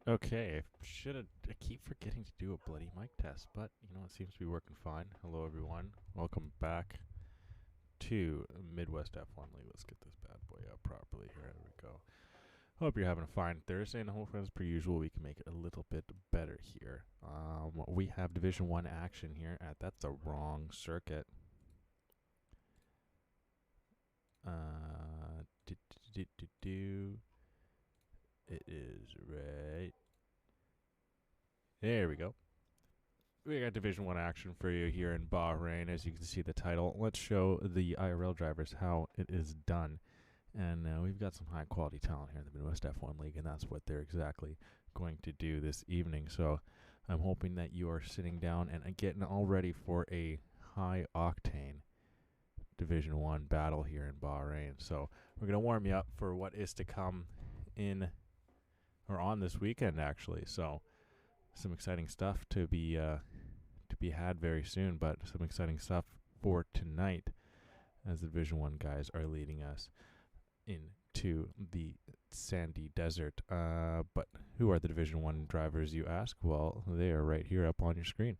Okay, I keep forgetting to do a bloody mic test, but it seems to be working fine. Hello, everyone. Welcome back to Midwest F1 League. Let's get this bad boy up properly here. There we go. Hope you're having a fine Thursday, and hopefully, as per usual, we can make it a little bit better here. We have Division One action here at that's the wrong circuit. Uh, do, do, do, do. It is right. There we go. We got Division One action for you here in Bahrain. As you can see the title, let's show the IRL drivers how it is done. And we've got some high quality talent here in the Midwest F1 League, and that's what they're exactly going to do this evening. So I'm hoping that you are sitting down and getting all ready for a high octane Division One battle here in Bahrain. So we're going to warm you up for what is to come in or on this weekend, actually. So some exciting stuff to be had very soon, but some exciting stuff for tonight as the Division One guys are leading us into the sandy desert. But who are the Division One drivers, you ask? Well, they are right here up on your screen.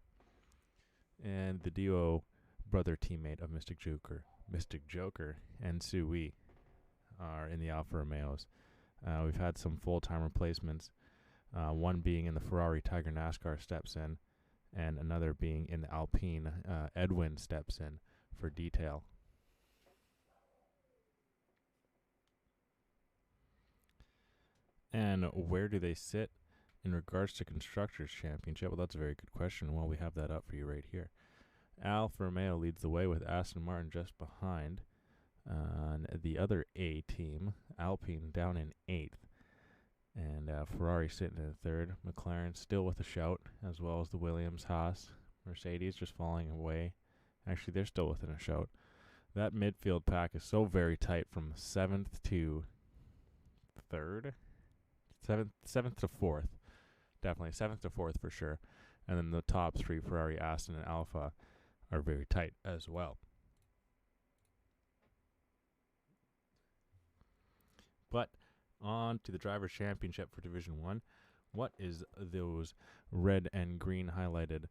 And the duo brother teammate of Mystic Joker, and Sui are in the Alfa Romeos. We've had some full-time replacements. One being in the Ferrari Tiger NASCAR steps in, and another being in the Alpine Edwin steps in for detail. And where do they sit in regards to Constructors' Championship? Well, that's a very good question. Well, we have that up for you right here. Alfa Romeo leads the way with Aston Martin just behind. The other A team, Alpine, down in 8th. And Ferrari sitting in 3rd. McLaren still with a shout, as well as the Williams, Haas. Mercedes just falling away. Actually, they're still within a shout. That midfield pack is so very tight from 7th to 3rd. 7th to 4th. Definitely 7th to 4th for sure. And then the top 3, Ferrari, Aston, and Alfa, are very tight as well. But on to the Drivers' Championship for Division 1. What is those red and green highlighted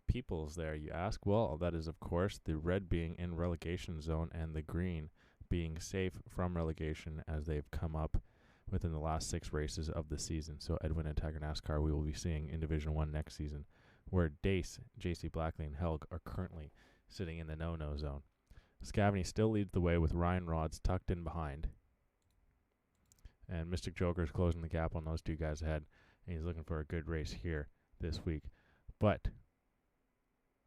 peoples there, you ask? Well, that is, of course, the red being in relegation zone and the green being safe from relegation as they've come up within the last 6 races of the season. So Edwin and Tiger NASCAR we will be seeing in Division 1 next season, where Dace, JC Blackley, and Helg are currently sitting in the no-no zone. Scavney still leads the way with Ryan Rods tucked in behind. And Mystic Joker is closing the gap on those two guys ahead, and he's looking for a good race here this week. But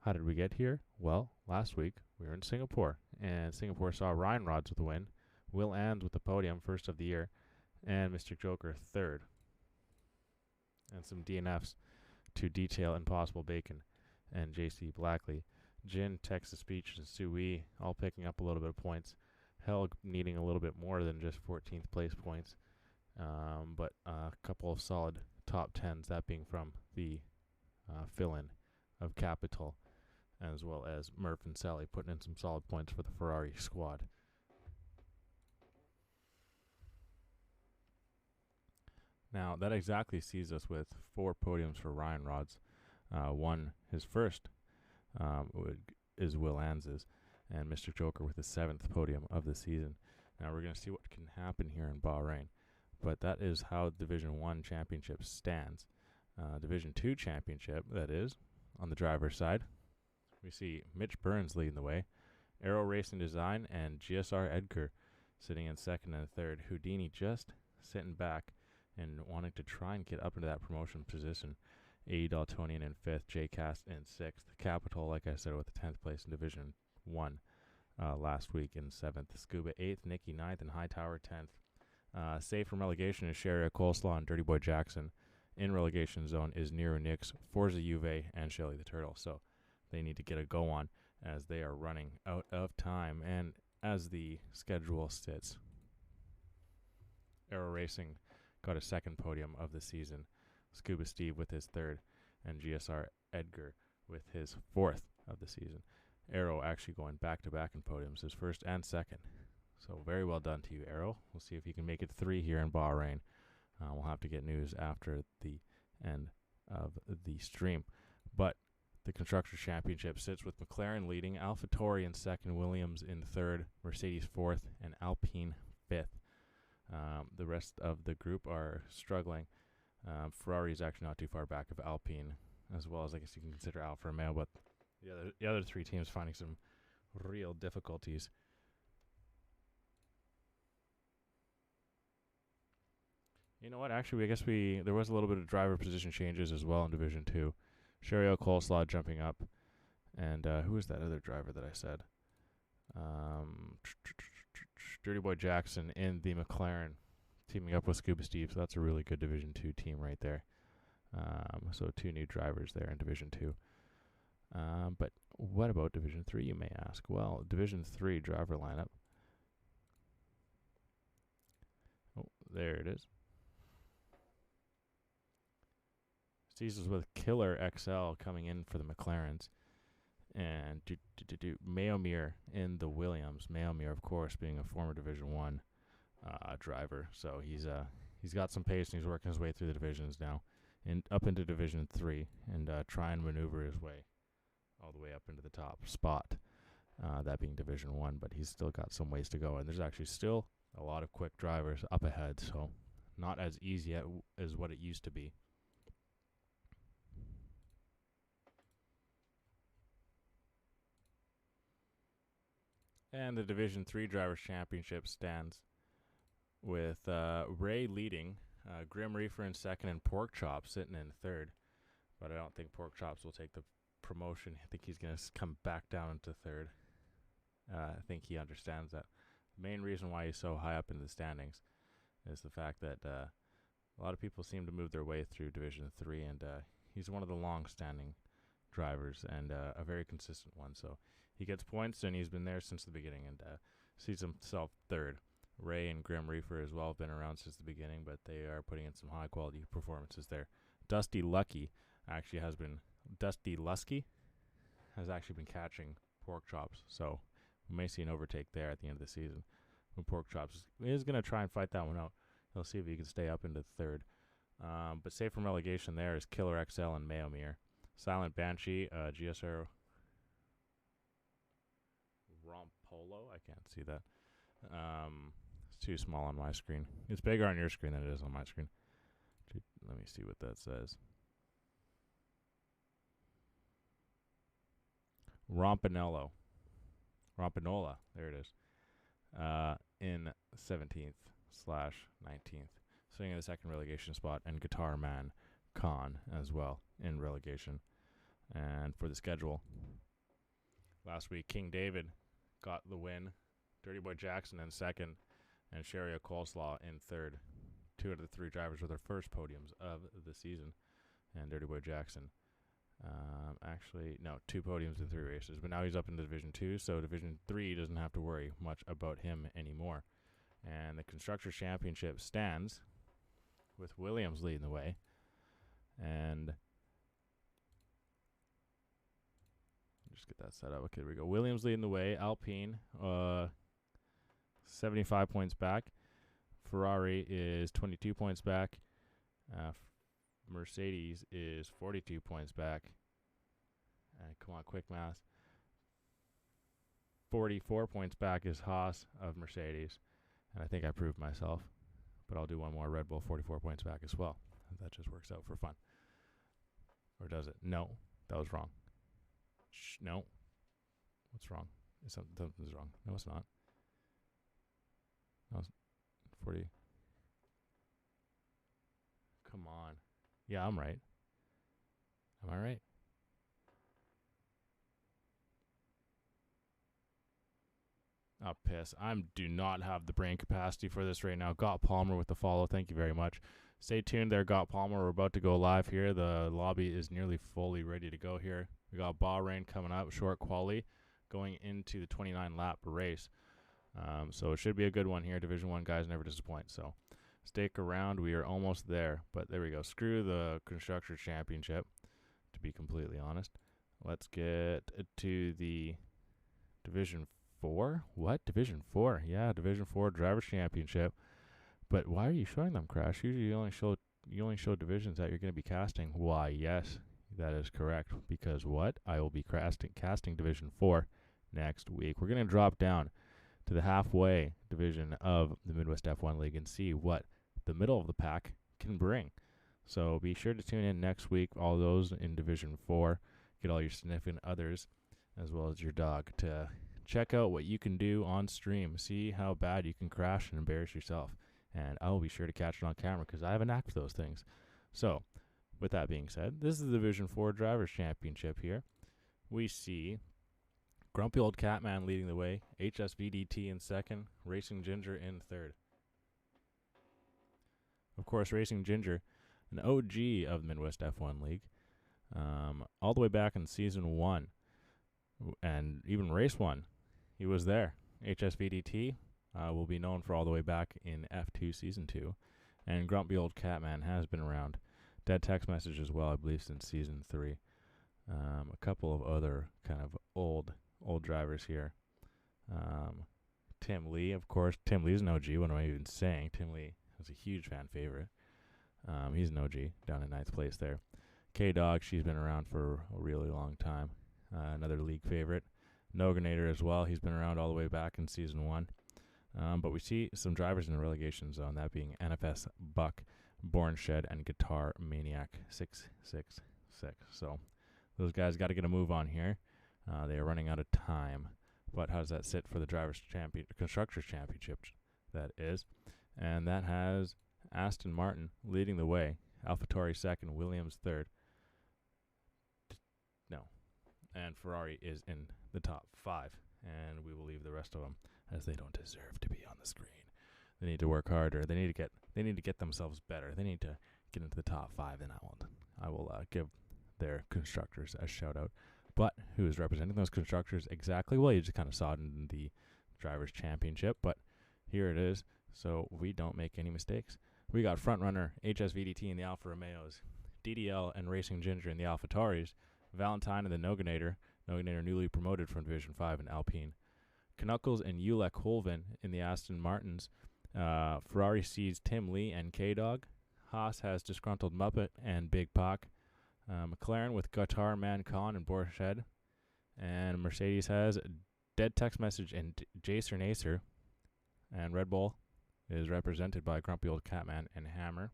how did we get here? Well, last week we were in Singapore, and Singapore saw Ryan Rods with the win, Will Ands with the podium, first of the year, and Mystic Joker 3rd. And some DNFs to Detail Impossible Bacon and JC Blackley. Jin, Texas Beach, and Sui all picking up a little bit of points. Helg needing a little bit more than just 14th place points. But a couple of solid top 10s, that being from the fill-in of Capital, as well as Murph and Sally putting in some solid points for the Ferrari squad. Now, that exactly sees us with 4 podiums for Ryan Rods. One, his first, is Will Ans's, and Mr. Joker with his 7th podium of the season. Now, we're going to see what can happen here in Bahrain. But that is how Division 1 Championship stands. Division 2 Championship, that is, on the driver's side, we see Mitch Burns leading the way, Aero Racing Design, and GSR Edgar sitting in 2nd and 3rd. Houdini just sitting back and wanting to try and get up into that promotion position. A. Daltonian in 5th, JCast in 6th. Capital, like I said, with the 10th place in Division 1 last week in 7th. Scuba 8th, Nicky 9th, and Hightower 10th. Safe from relegation is Sharia Coleslaw and Dirty Boy Jackson. In relegation zone is Nero Nix, Forza Juve, and Shelly the Turtle. So they need to get a go on as they are running out of time. And as the schedule sits, Aero Racing got a 2nd podium of the season. Scuba Steve with his 3rd, and GSR Edgar with his 4th of the season. Aero actually going back-to-back in podiums, his 1st and 2nd. So very well done to you, Aero. We'll see if he can make it 3 here in Bahrain. We'll have to get news after the end of the stream. But the Constructors' Championship sits with McLaren leading, AlphaTauri in second, Williams in third, Mercedes fourth, and Alpine fifth. The rest of the group are struggling. Ferrari is actually not too far back of Alpine, as well as I guess you can consider Alfa Romeo, but the other three teams finding some real difficulties. You know what? Actually, I guess there was a little bit of driver position changes as well in Division 2. Sherry Coleslaw jumping up. And who was that other driver that I said? Dirty Boy Jackson in the McLaren, teaming up with Scuba Steve. So that's a really good Division 2 team right there. So 2 new drivers there in Division 2. But what about Division 3, you may ask? Well, Division 3 driver lineup. Oh, there it is. Seasons with Killer XL coming in for the McLarens. And Mayomir in the Williams. Mayomir, of course, being a former Division 1 driver. So he's got some pace and he's working his way through the divisions now. And up into Division 3 and try and maneuver his way all the way up into the top spot. That being Division 1, but he's still got some ways to go. And there's actually still a lot of quick drivers up ahead. So not as easy as what it used to be. And the Division 3 Drivers' Championship stands with Ray leading, Grim Reefer in second, and Pork Chop sitting in third. But I don't think Pork Chops will take the promotion. I think he's going to come back down into third. I think he understands that. The main reason why he's so high up in the standings is the fact that a lot of people seem to move their way through Division 3, and he's one of the long-standing drivers and a very consistent one. So he gets points, and he's been there since the beginning, and sees himself third. Ray and Grim Reefer as well have been around since the beginning, but they are putting in some high-quality performances there. Dusty Lusky has actually been catching Pork Chops, so we may see an overtake there at the end of the season. When Pork Chops is going to try and fight that one out. He'll see if he can stay up into third. But safe from relegation there is Killer XL and Mayomir. Silent Banshee, GSR Rompolo. I can't see that. It's too small on my screen. It's bigger on your screen than it is on my screen. Let me see what that says. Rompanola, there it is. In 17th/19th. Sitting in the second relegation spot, and Guitar Man Khan as well in relegation. And for the schedule, last week King David got the win, Dirty Boy Jackson in second, and Sherry Coleslaw in third. 2 out of the 3 drivers with their first podiums of the season, and Dirty Boy Jackson. 2 podiums in 3 races, but now he's up into Division 2, so Division 3 doesn't have to worry much about him anymore. And the Constructors' Championship stands with Williams leading the way, and just get that set up. Okay, there we go. Williams leading the way. Alpine, 75 points back. Ferrari is 22 points back. Mercedes is 42 points back. Come on, quick math. 44 points back is Haas of Mercedes. And I think I proved myself. But I'll do one more. Red Bull, 44 points back as well. That just works out for fun. Or does it? No, that was wrong. No. What's wrong? Something's wrong. No, it's not. No, it's 40. Come on. Yeah, I'm right. Am I right? Oh, piss. I do not have the brain capacity for this right now. Got Palmer with the follow. Thank you very much. Stay tuned there, Got Palmer. We're about to go live here. The lobby is nearly fully ready to go here. We got Bahrain coming up, short quali, going into the 29-lap race. So it should be a good one here. Division 1 guys never disappoint. So stick around. We are almost there. But there we go. Screw the Constructors' Championship, to be completely honest. Let's get to the Division 4. What? Division 4. Yeah, Division 4 Drivers' Championship. But why are you showing them, Crash? Usually you only show only show divisions that you're going to be casting. Why, yes, that is correct. Because what? I will be casting Division 4 next week. We're going to drop down to the halfway division of the Midwest F1 League and see what the middle of the pack can bring. So be sure to tune in next week, all those in Division 4. Get all your significant others as well as your dog to check out what you can do on stream. See how bad you can crash and embarrass yourself. And I will be sure to catch it on camera because I have a knack for those things. So with that being said, this is the Division 4 Drivers' Championship here. We see Grumpy Old Catman leading the way, HSVDT in second, Racing Ginger in third. Of course, Racing Ginger, an OG of the Midwest F1 League, all the way back in Season 1, and even Race 1, he was there. HSVDT will be known for all the way back in F2 Season 2, and Grumpy Old Catman has been around. Dead text message as well, I believe, since Season 3. A couple of other kind of old drivers here. Tim Lee, of course. Tim Lee's an OG. What am I even saying? Tim Lee was a huge fan favorite. He's an OG down in 9th place there. K-Dog, she's been around for a really long time. Another league favorite. Noganator as well. He's been around all the way back in Season 1. But we see some drivers in the relegation zone, that being NFS Buck, Born Shed, and Guitar Maniac 666. So those guys got to get a move on here. They are running out of time. But how does that sit for the Constructors Championship, that is? And that has Aston Martin leading the way, AlphaTauri second, Williams third. No. And Ferrari is in the top 5. And we will leave the rest of them as they don't deserve to be on the screen. They need to work harder. They need to get themselves better. They need to get into the top 5. Then I will give their constructors a shout out. But who is representing those constructors exactly? Well, you just kind of saw it in the Drivers' Championship, but here it is, so we don't make any mistakes. We got frontrunner HSVDT in the Alfa Romeos, DDL and Racing Ginger in the AlphaTauris, Valentine and the Noganator newly promoted from Division 5 in Alpine, Knuckles and Ulek Holven in the Aston Martins. Ferrari sees Tim Lee and K-Dog. Haas has Disgruntled Muppet and Big Pac. McLaren with Guitar Man Khan and Borshed. And Mercedes has Dead Text Message and Jacer Nacer. And Red Bull is represented by Grumpy Old Catman and Hammer.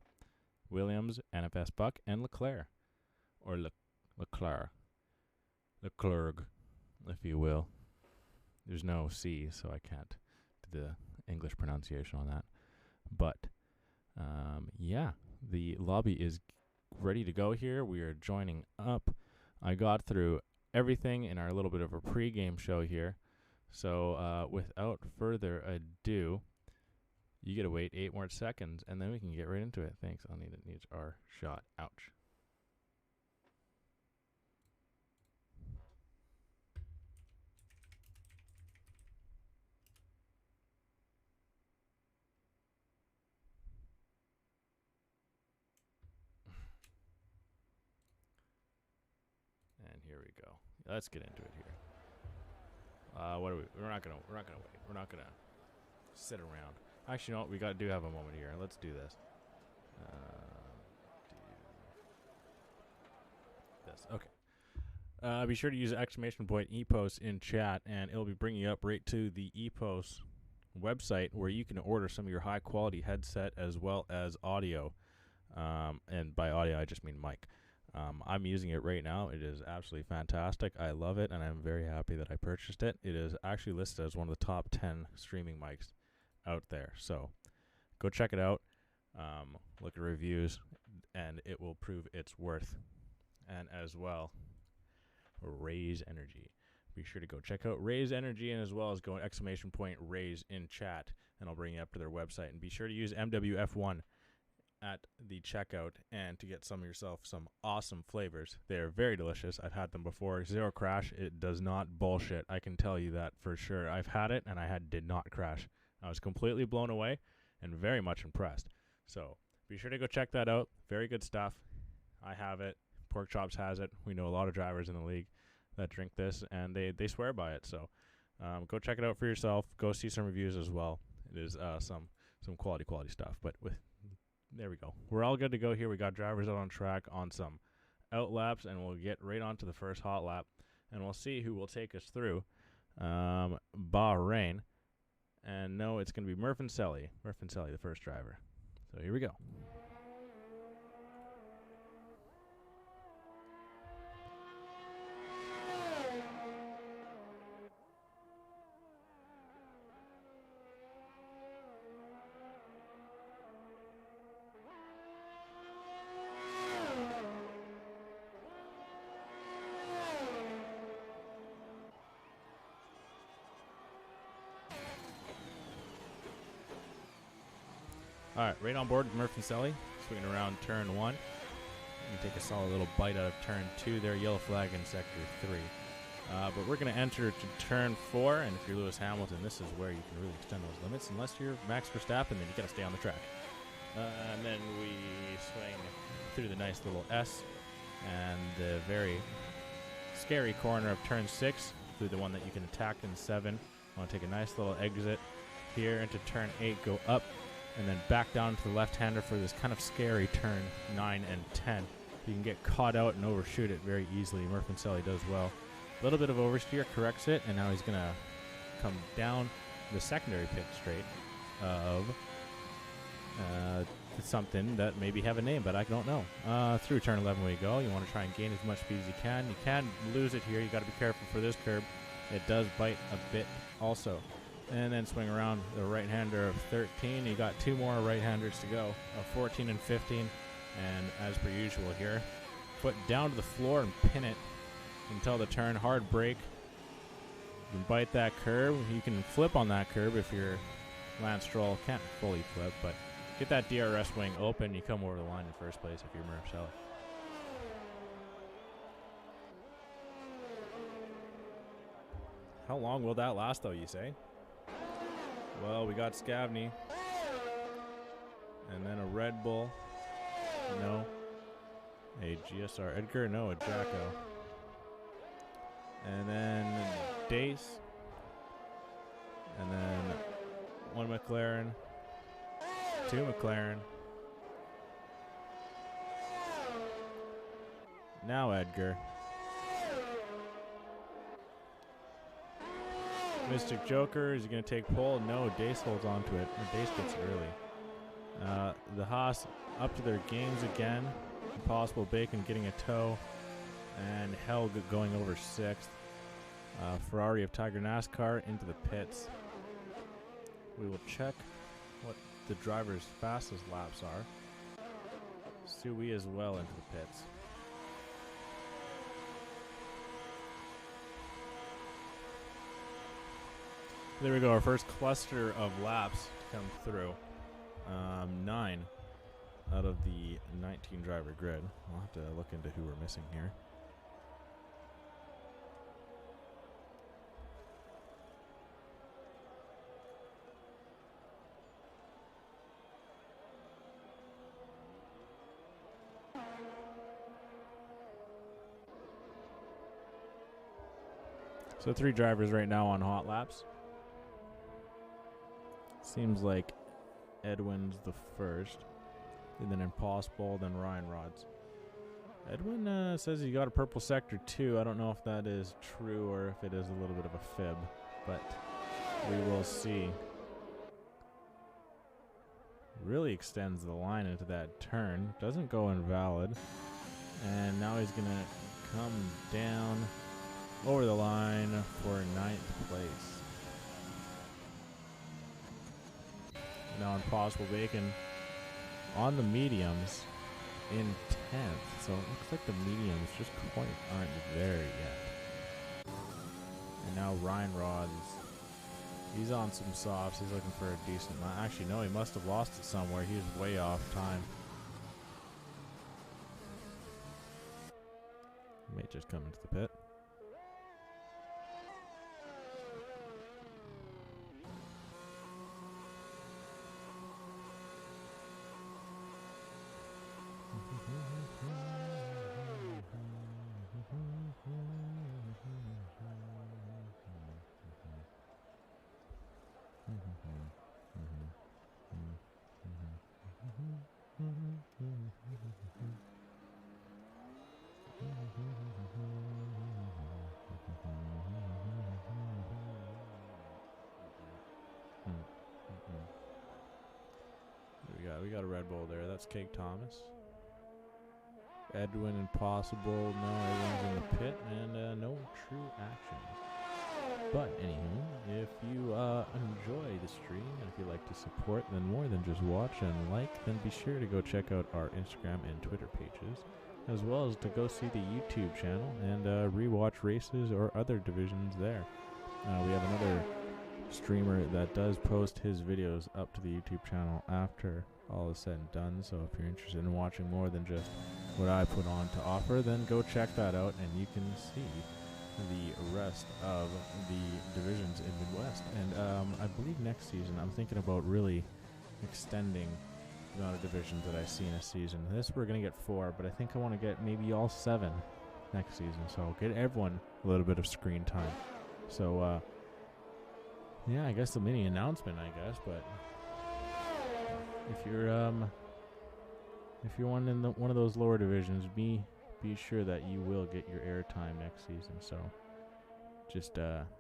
Williams, NFS Buck, and Leclerc. Or Leclerc, if you will. There's no C, so I can't do the English pronunciation on that. But, yeah, the lobby is ready to go here. We are joining up. I got through everything in our little bit of a pre-game show here. So without further ado, you get to wait 8 more seconds, and then we can get right into it. Thanks. I'll need it. Needs our shot. Ouch. And here we go. Let's get into it here. What are we? We're not gonna wait. We're not gonna sit around. Actually, no. We do have a moment here. Let's do this. Do this. Okay. Be sure to use exclamation point EPOS in chat, and it'll be bringing you up right to the EPOS website where you can order some of your high quality headset as well as audio. And by audio, I just mean mic. I'm using it right now. It is absolutely fantastic. I love it, and I'm very happy that I purchased it. It is actually listed as one of the top 10 streaming mics out there. So go check it out. Look at reviews, and it will prove its worth. And as well, Raise Energy. Be sure to go check out Raise Energy, and as well as go exclamation point Raise in chat, and I'll bring you up to their website. And be sure to use MWF1 at the checkout and to get yourself some awesome flavors. They're very delicious. I've had them before. Zero crash. It does not bullshit. I can tell you that for sure. I've had it, and I did not crash. I was completely blown away and very much impressed. So be sure to go check that out. Very good stuff. I have it. Pork Chops has it. We know a lot of drivers in the league that drink this, and they swear by it. So go check it out for yourself. Go see some reviews as well. It is some quality stuff. But There we go. We're all good to go here. We got drivers out on track on some out laps, and we'll get right on to the first hot lap, and we'll see who will take us through Bahrain. And no, it's going to be Murfancelli, the first driver. So here we go. All right, right on board with Murfancelli, swinging around turn 1. You take a solid little bite out of turn 2 there, yellow flag in sector 3. But we're going to enter to turn 4, and if you're Lewis Hamilton, this is where you can really extend those limits. Unless you're Max Verstappen, then you got to stay on the track. And then we swing through the nice little S and the very scary corner of turn 6 through the one that you can attack in 7. I want to take a nice little exit here into turn 8, go up, and then back down to the left-hander for this kind of scary turn 9 and 10. You can get caught out and overshoot it very easily. Murfancelli does well. A little bit of oversteer, corrects it, and now he's going to come down the secondary pit straight of something that maybe have a name, but I don't know. Through turn 11 we go. You want to try and gain as much speed as you can. You can lose it here. You got to be careful for this curb. It does bite a bit also. And then swing around the right-hander of 13. You got 2 more right-handers to go, 14 and 15. And as per usual here, foot down to the floor and pin it until the turn. Hard brake. You can bite that curb. You can flip on that curb if you're Lance Stroll. Can't fully flip, but get that DRS wing open. You come over the line in first place if you're Murfancelli. How long will that last, though, you say? Well, we got Scavney. And then a Red Bull. No. A GSR Edgar. No, a Jacko. And then Dace. And then 1 McLaren. 2 McLaren. Now Edgar. Mystic Joker, is he going to take pole? No, Dace holds on to it. Or Dace gets it early. The Haas up to their games again. Impossible Bacon getting a tow. And Helg going over 6th. Ferrari of Tiger NASCAR into the pits. We will check what the driver's fastest laps are. Sui as well into the pits. There we go, our first cluster of laps to come through. 9 out of the 19 driver grid. We'll have to look into who we're missing here. So 3 drivers right now on hot laps. Seems like Edwin's the first, and then Impossible, then Ryan Rods. Edwin says he got a purple sector too. I don't know if that is true or if it is a little bit of a fib, but we will see. Really extends the line into that turn. Doesn't go invalid. And now he's going to come down over the line for 9th place. Now Impossible Bacon on the mediums in 10th. So it looks like the mediums just quite aren't there yet. And now Ryan Rods, he's on some softs. He's looking for a decent line. Actually, no, he must have lost it somewhere. He was way off time. He may just come into the pit. Yeah, we got a Red Bull there. That's Cake Thomas. Edwin Impossible. No, everyone's in the pit. And no true actions. But anywho, if you enjoy the stream and if you like to support, then more than just watch and like, then be sure to go check out our Instagram and Twitter pages, as well as to go see the YouTube channel and rewatch races or other divisions there. We have another streamer that does post his videos up to the YouTube channel after all is said and done, so if you're interested in watching more than just what I put on to offer, then go check that out and you can see the rest of the divisions in Midwest. And I believe next season I'm thinking about really extending the amount of divisions that I see in a season. This we're going to get 4, but I think I want to get maybe all 7 next season, so get everyone a little bit of screen time. So yeah, I guess the mini announcement, I guess, but if you're one in one of those lower divisions, be sure that you will get your airtime next season. So just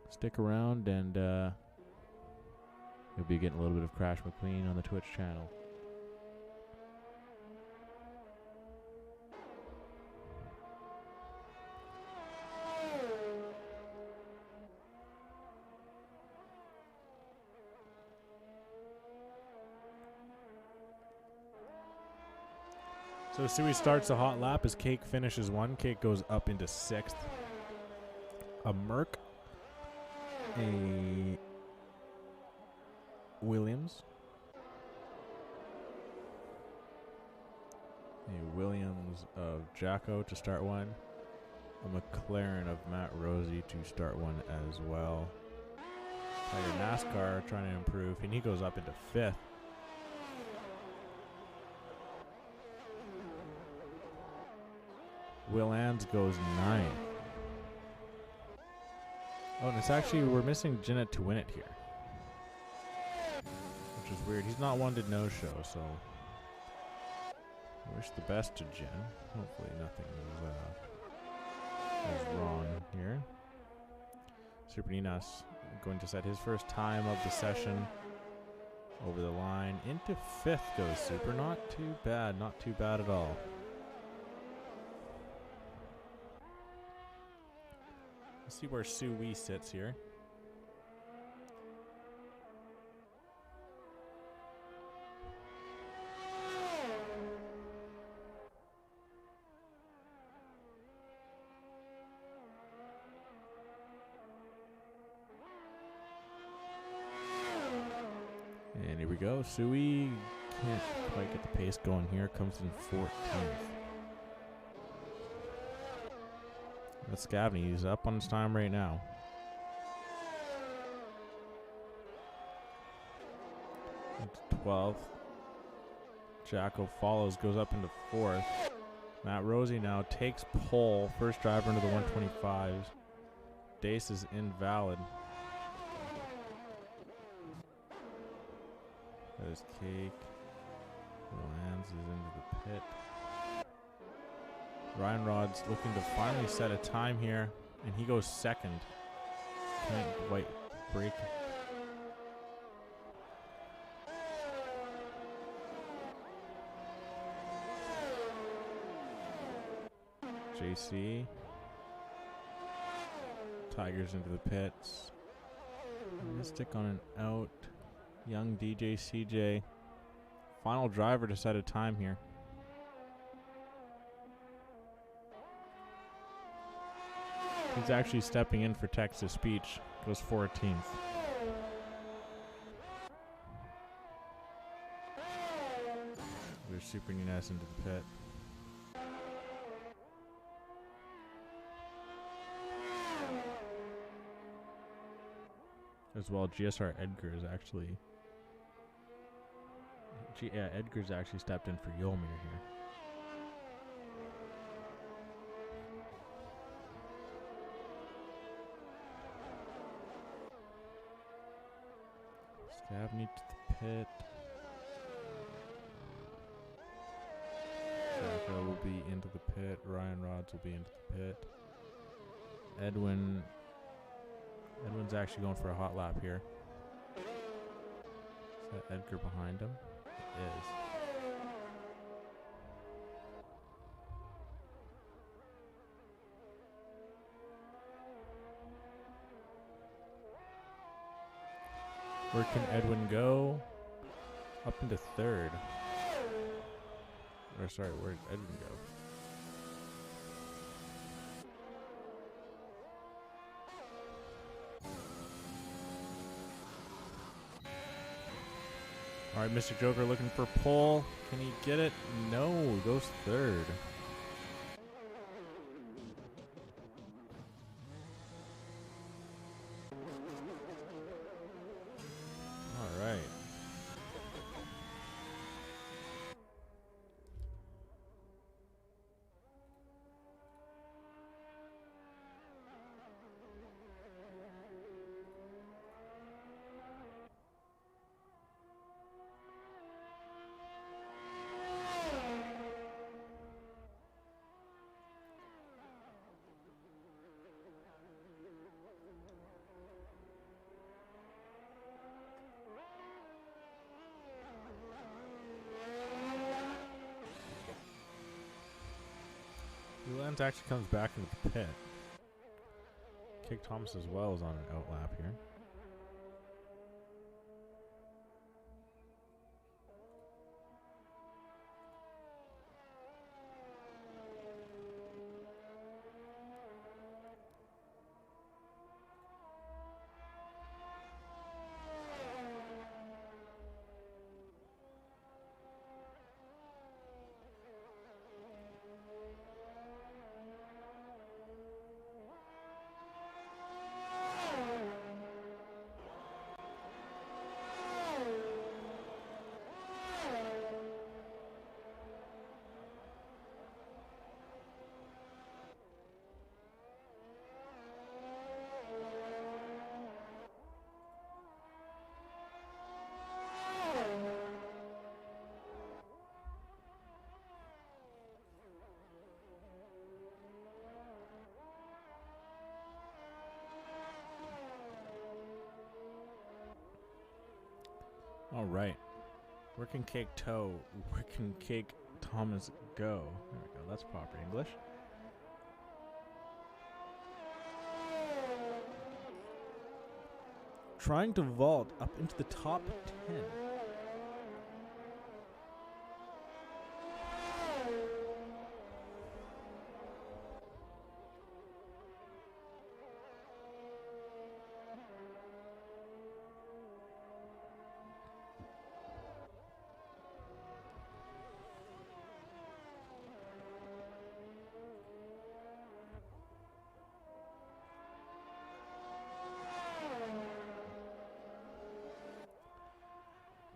stick around, and you'll be getting a little bit of Crash McQueen on the Twitch channel. So Sui starts a hot lap as Cake finishes 1. Cake goes up into 6th. A Merc. A Williams. A Williams of Jacko to start 1. A McLaren of Matt Rosie to start 1 as well. Tiger NASCAR trying to improve, and he goes up into 5th. Will Ands goes 9th. Oh, and it's actually, we're missing Jeanette to win it here, which is weird. He's not one to no-show, so I wish the best to Jen. Hopefully nothing is wrong here. Super Ninas going to set his first time of the session over the line. Into 5th goes Super. Not too bad, not too bad at all. Let's see where Sui sits here. And here we go. Sui can't quite get the pace going here. Comes in 14th. That's Scavney. He's up on his time right now. Into 12th. Jacko follows, goes up into 4th. Matt Rosie now takes pole. First driver into the 125s. Dace is invalid. There's Cake. Lands is into the pit. Ryan Rod's looking to finally set a time here, and he goes 2nd. Can't quite break it. JC. Tigers into the pits. Mystic on an out. Young DJ CJ. Final driver to set a time here. He's actually stepping in for text-to-speech. Goes 14th. There's Super Nunes into the pit. As well, GSR Edgar is actually... yeah, Edgar's actually stepped in for Yolmir here. Scavney to the pit. Jacko will be into the pit. Ryan Rods will be into the pit. Edwin's actually going for a hot lap here. Is that Edgar behind him? It is. Where can Edwin go? Up into third. Or sorry, where did Edwin go? Alright, Mr. Joker looking for pole. Can he get it? No, he goes third. Alright. Lance actually comes back into the pit. Kick Thomas as well is on an outlap here. All right. Where can Cake Thomas go? There we go. That's proper English. Trying to vault up into the top 10.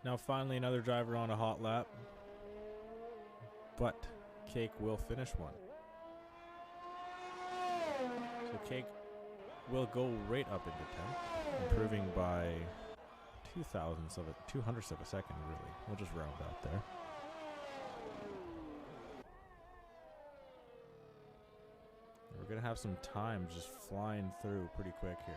Now finally another driver on a hot lap, but Cake will finish one. So Cake will go right up into 10, improving by 200ths of a second really. We'll just round out there. We're going to have some time just flying through pretty quick here.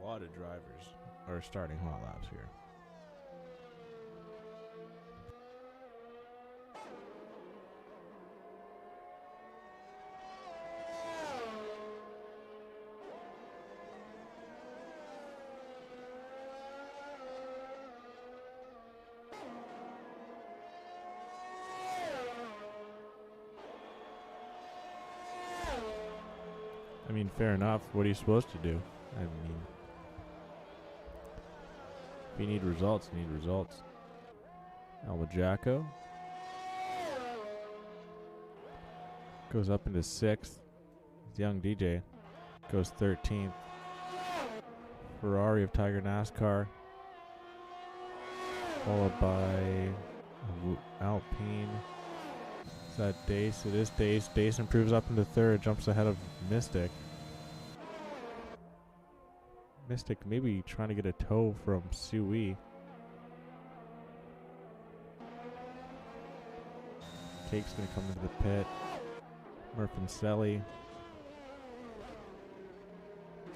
A lot of drivers are starting hot laps here. I mean, fair enough. What are you supposed to do? I mean, if you need results, you need results. Alba Jacko goes up into 6th. Young DJ goes 13th. Ferrari of Tiger NASCAR, followed by Alpine. Is that Dace? It is Dace. Dace improves up into 3rd, jumps ahead of Mystic. Mystic maybe trying to get a toe from Sui. Cake's going to come into the pit. Murfinselli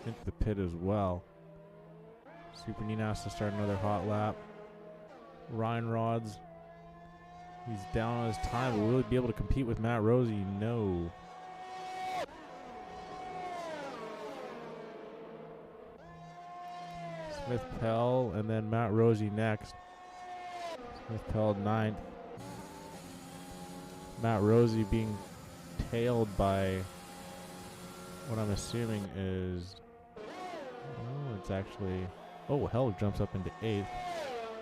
into the pit as well. Super Nina has to start another hot lap. Ryan Rods, he's down on his time. Will really be able to compete with Matt Rosie? No. Smith Pell and then Matt Rosie next. Smith Pell 9th. Matt Rosie being tailed by what I'm assuming is, oh, it's actually, oh, Helg jumps up into 8th.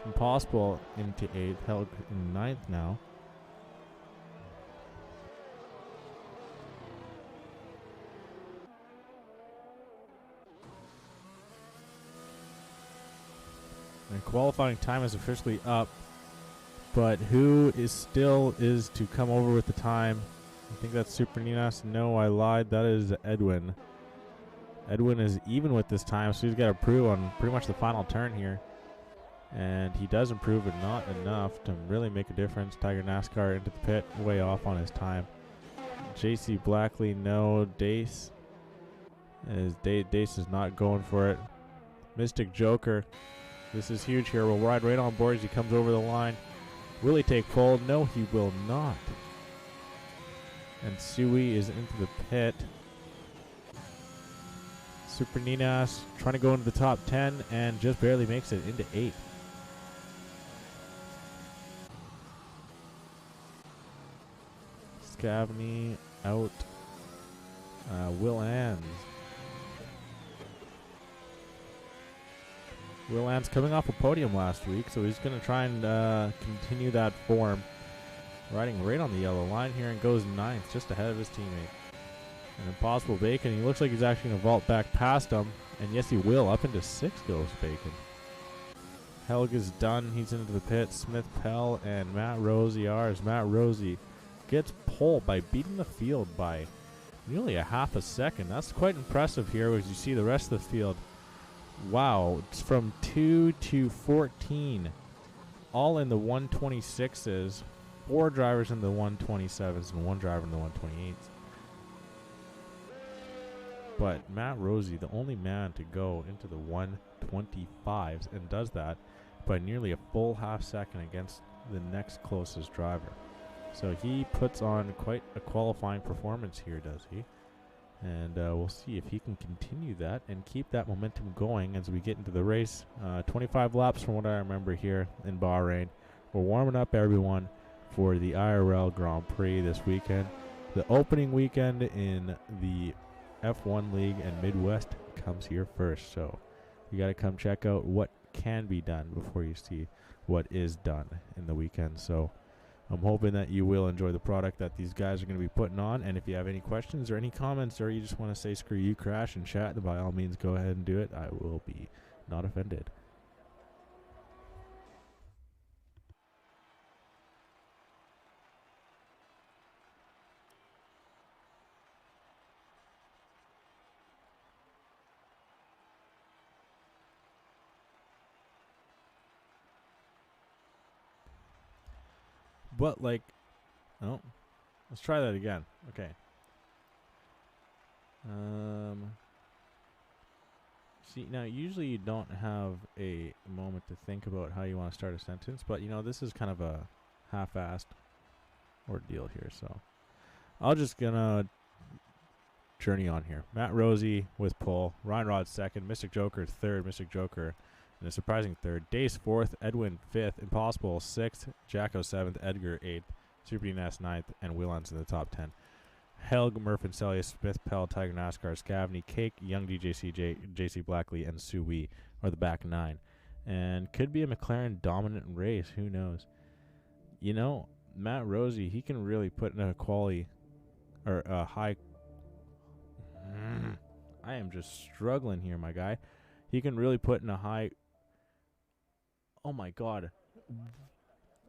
Impossible into 8th. Helg in 9th now. And qualifying time is officially up. But who is still is to come over with the time? I think that's Super Ninas. No, I lied. That is Edwin. Edwin is even with this time, so he's got to prove on pretty much the final turn here. And he does improve, but not enough to really make a difference. Tiger NASCAR into the pit, way off on his time. JC Blackley, no. Dace is not going for it. Mystic Joker. This is huge here. We'll ride right on board as he comes over the line. Will he take pole? No, he will not. And Sui is into the pit. Super Ninas trying to go into the top 10 and just barely makes it into 8th. Scavney out. Will Ans. Will Ans coming off a podium last week, so he's going to try and continue that form. Riding right on the yellow line here and goes 9th, just ahead of his teammate. An Impossible Bacon. He looks like he's actually going to vault back past him. And yes, he will. Up into 6th goes Bacon. Helg is done. He's into the pit. Smith Pell and Matt Rosie are as Matt Rosie gets pole by beating the field by nearly a half a second. That's quite impressive here as you see the rest of the field. Wow, it's from 2 to 14, all in the 126s, 4 drivers in the 127s, and 1 driver in the 128s. But Matt Rosie, the only man to go into the 125s, and does that by nearly a full half second against the next closest driver. So he puts on quite a qualifying performance here, does he? And we'll see if he can continue that and keep that momentum going as we get into the race. 25 laps from what I remember here in Bahrain. We're warming up everyone for the IRL Grand Prix this weekend. The opening weekend in the F1 League and Midwest comes here first. So you got to come check out what can be done before you see what is done in the weekend. So I'm hoping that you will enjoy the product that these guys are going to be putting on. And if you have any questions or any comments, or you just want to say screw you, crash, and chat, then by all means go ahead and do it. I will be not offended. But like, oh, let's try that again. Okay. See, now usually you don't have a moment to think about how you want to start a sentence, but you know, this is kind of a half-assed ordeal here, so I'll just gonna journey on here. Matt Rosie with pole, Ryan Rod 2nd, Mystic Joker 3rd, Mystic Joker in a surprising 3rd, Dace 4th, Edwin 5th, Impossible 6th, Jacko 7th, Edgar 8th, Super Ness 9th, and Willans in the top 10. Helg, Murfinselli, Smith Pell, Tiger NASCAR, Scavney, Cake, Young DJC, JC Blackley, and Sui are the back 9. And could be a McLaren dominant race, who knows. You know, Matt Rosie, he can really put in a quality, or a high... I am just struggling here, my guy. He can really put in a high... Oh my god.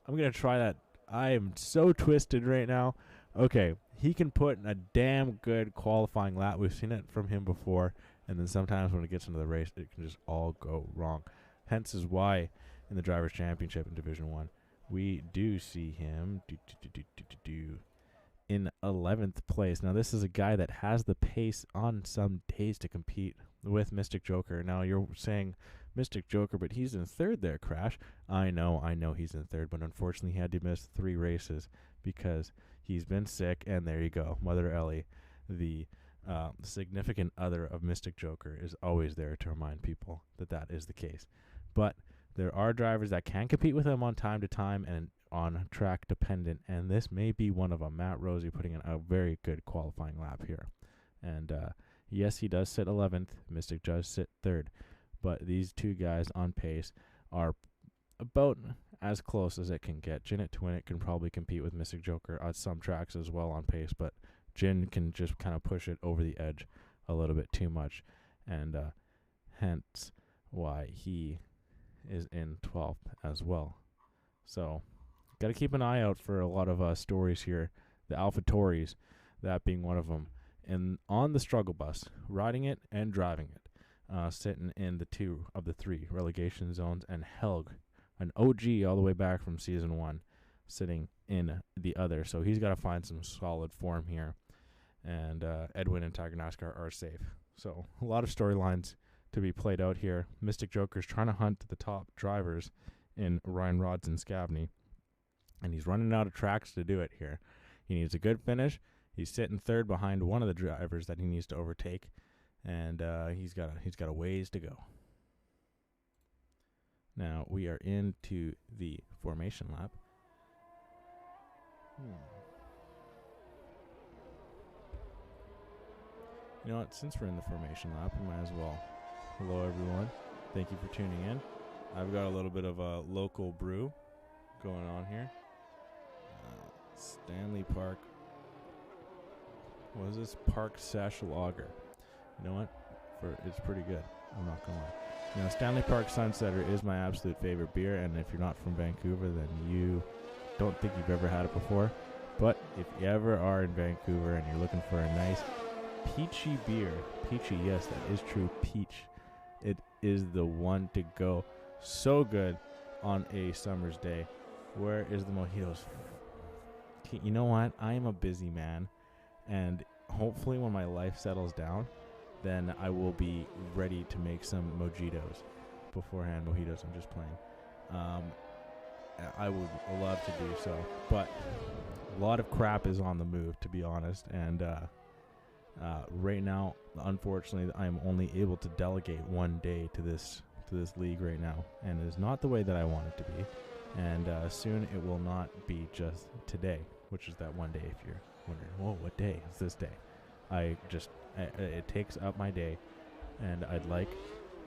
I'm going to try that. I am so twisted right now. Okay, he can put in a damn good qualifying lap. We've seen it from him before. And then sometimes when it gets into the race, it can just all go wrong. Hence is why in the Drivers' Championship in Division 1, we do see him in 11th place. Now, this is a guy that has the pace on some days to compete with Mystic Joker. Now, you're saying Mystic Joker, but he's in third there, Crash. I know he's in third, but unfortunately he had to miss 3 races because he's been sick, and there you go. Mother Ellie, the significant other of Mystic Joker, is always there to remind people that is the case. But there are drivers that can compete with him on time to time and on track dependent, and this may be one of them. Matt Rosie putting in a very good qualifying lap here. And yes, he does sit 11th. Mystic does sit 3rd. But these two guys on pace are about as close as it can get. Jin at Twin It can probably compete with Mystic Joker on some tracks as well on pace, but Jin can just kind of push it over the edge a little bit too much, and hence why he is in 12th as well. So, got to keep an eye out for a lot of stories here. The AlphaTauris, that being one of them, and on the struggle bus, riding it and driving it, sitting in the 2 of the 3 relegation zones, and Helg, an OG all the way back from season 1, sitting in the other. So he's got to find some solid form here, and Edwin and Tiger NASCAR are safe. So a lot of storylines to be played out here. Mystic Joker's trying to hunt the top drivers in Ryan Rods and Scabney, and he's running out of tracks to do it here. He needs a good finish. He's sitting 3rd behind one of the drivers that he needs to overtake, and he's got a ways to go. Now we are into the formation lap. You know what? Since we're in the formation lap, we might as well. Hello, everyone. Thank you for tuning in. I've got a little bit of a local brew going on here. Stanley Park. What is this? Park Sash Lager. You know what? It's pretty good. I'm not going to lie. You know, Stanley Park Sunsetter is my absolute favorite beer, and if you're not from Vancouver, then you don't think you've ever had it before. But if you ever are in Vancouver and you're looking for a nice peachy beer, peachy, yes, that is true, peach, it is the one to go. So good on a summer's day. Where is the mojitos? You know what? I am a busy man, and hopefully when my life settles down, then I will be ready to make some mojitos beforehand. Mojitos, I'm just playing. I would love to do so, but a lot of crap is on the move, to be honest, and right now, unfortunately, I am only able to delegate one day to this league right now, and it is not the way that I want it to be, and soon it will not be just today, which is that one day. If you're wondering, whoa, what day is this day? It takes up my day, and I'd like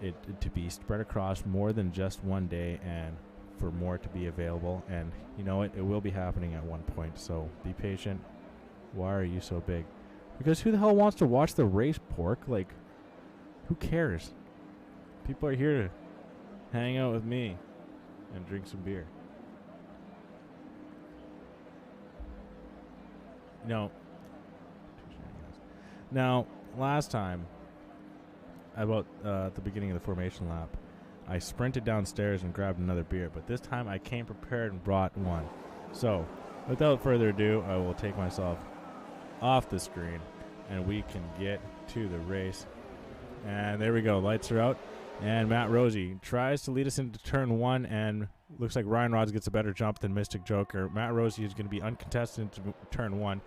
it to be spread across more than just one day, and for more to be available. And you know what? It will be happening at one point, so be patient. Why are you so big? Because who the hell wants to watch the race, Pork? Like, who cares? People are here to hang out with me and drink some beer. Now, last time, about at the beginning of the formation lap, I sprinted downstairs and grabbed another beer, but this time I came prepared and brought one. So, without further ado, I will take myself off the screen, and we can get to the race. And there we go. Lights are out, and Matt Rosie tries to lead us into turn 1, and looks like Ryan Rods gets a better jump than Mystic Joker. Matt Rosie is going to be uncontested into turn 1.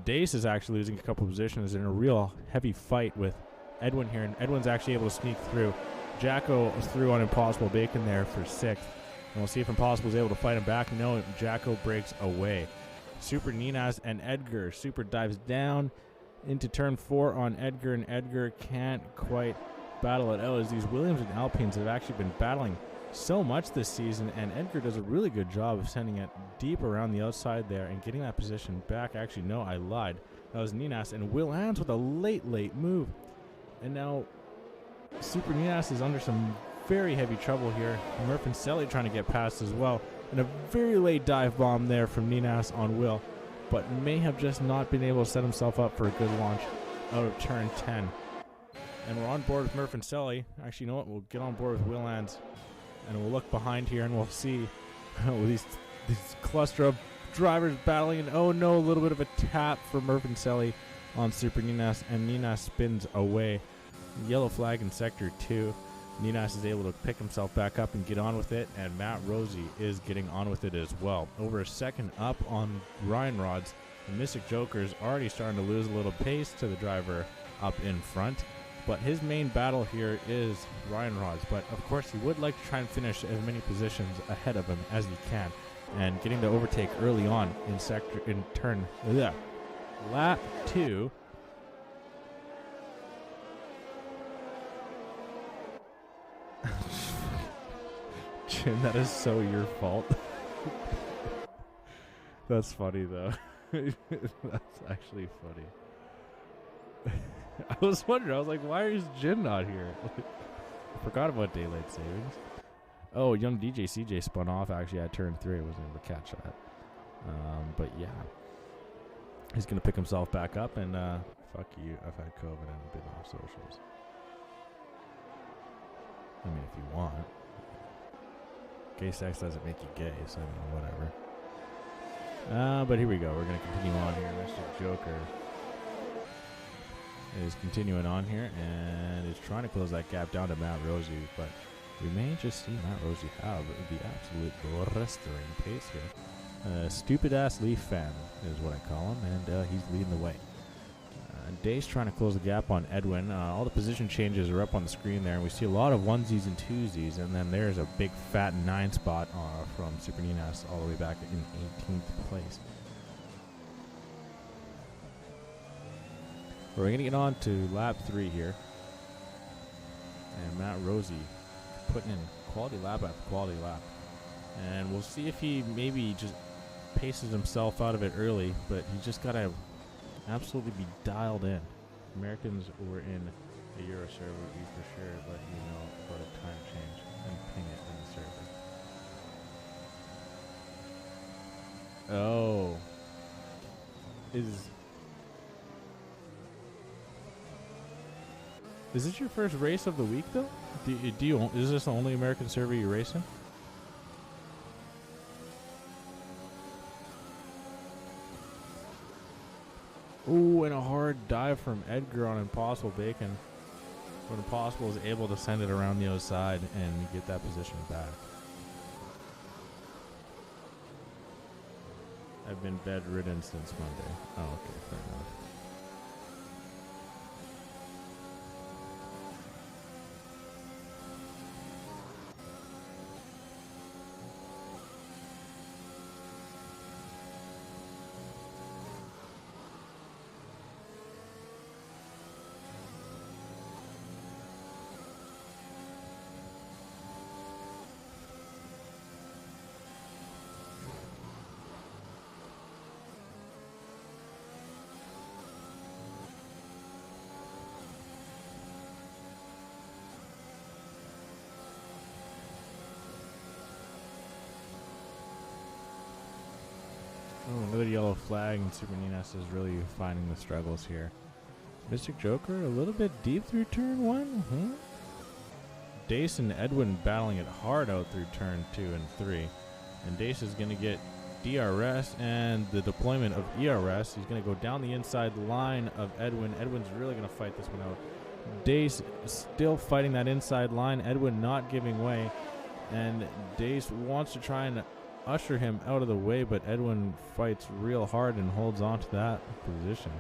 Dace is actually losing a couple positions in a real heavy fight with Edwin here, and Edwin's actually able to sneak through. Jacko is through on Impossible Bacon there for 6th. And we'll see if Impossible is able to fight him back. No, Jacko breaks away. Super Ninas and Edgar. Super dives down into turn 4 on Edgar, and Edgar can't quite battle it out, as these Williams and Alpines have actually been battling so much this season, and Edgar does a really good job of sending it deep around the outside there and getting that position back. Actually, no, I lied. That was Ninas, and Will Hans with a late move. And now Super Ninas is under some very heavy trouble here. Murph and Selly trying to get past as well. And a very late dive bomb there from Ninas on Will, but may have just not been able to set himself up for a good launch out of turn 10. And we're on board with Murph and Selly. Actually, you know what? We'll get on board with Willands, and we'll look behind here, and we'll see these cluster of drivers battling. And oh no, a little bit of a tap for Murph and Selly on Super Ninas, and Ninas spins away. Yellow flag in Sector 2. Ninas is able to pick himself back up and get on with it, and Matt Rosie is getting on with it as well. Over a second up on Ryan Rods. The Mystic Joker is already starting to lose a little pace to the driver up in front. But his main battle here is Ryan Rods. But, of course, he would like to try and finish as many positions ahead of him as he can. And getting the overtake early on in lap 2. Jim, that is so your fault. That's funny, though. That's actually funny. I was wondering, I was like, why is Jim not here? I forgot about daylight savings. Oh, young DJ CJ spun off actually at turn 3. I wasn't able to catch that. But yeah. He's going to pick himself back up, and fuck you, I've had COVID and been off socials. I mean, if you want. Gay sex doesn't make you gay, so I mean, whatever. But here we go. We're going to continue on here. Mr. Joker is continuing on here and is trying to close that gap down to Matt Rosie, but we may just see Matt Rosie have the absolute blistering pace here. Stupid-ass Leaf fan is what I call him, and he's leading the way. Day's trying to close the gap on Edwin. All the position changes are up on the screen there, and we see a lot of onesies and twosies, and then there's a big fat 9 spot from Super Ninas all the way back in 18th place. We're going to get on to lap 3 here. And Matt Rosie putting in quality lap after quality lap. And we'll see if he maybe just paces himself out of it early, but he just got to absolutely be dialed in. Americans were in the Euro server would be for sure let you know about a time change and ping it in the server. Oh. Is this your first race of the week, though? Is this the only American server you're racing? Ooh, and a hard dive from Edgar on Impossible Bacon. But Impossible is able to send it around the other side and get that position back. I've been bedridden since Monday. Oh, okay, fair enough. Oh, another yellow flag, and Super Ninas is really finding the struggles here. Mystic Joker a little bit deep through turn 1. Dace and Edwin battling it hard out through turn 2 and 3. And Dace is going to get DRS and the deployment of ERS. He's going to go down the inside line of Edwin. Edwin's really going to fight this one out. Dace still fighting that inside line. Edwin not giving way. And Dace wants to try and usher him out of the way, but Edwin fights real hard and holds on to that position.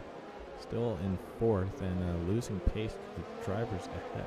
Still in 4th and losing pace to the drivers ahead.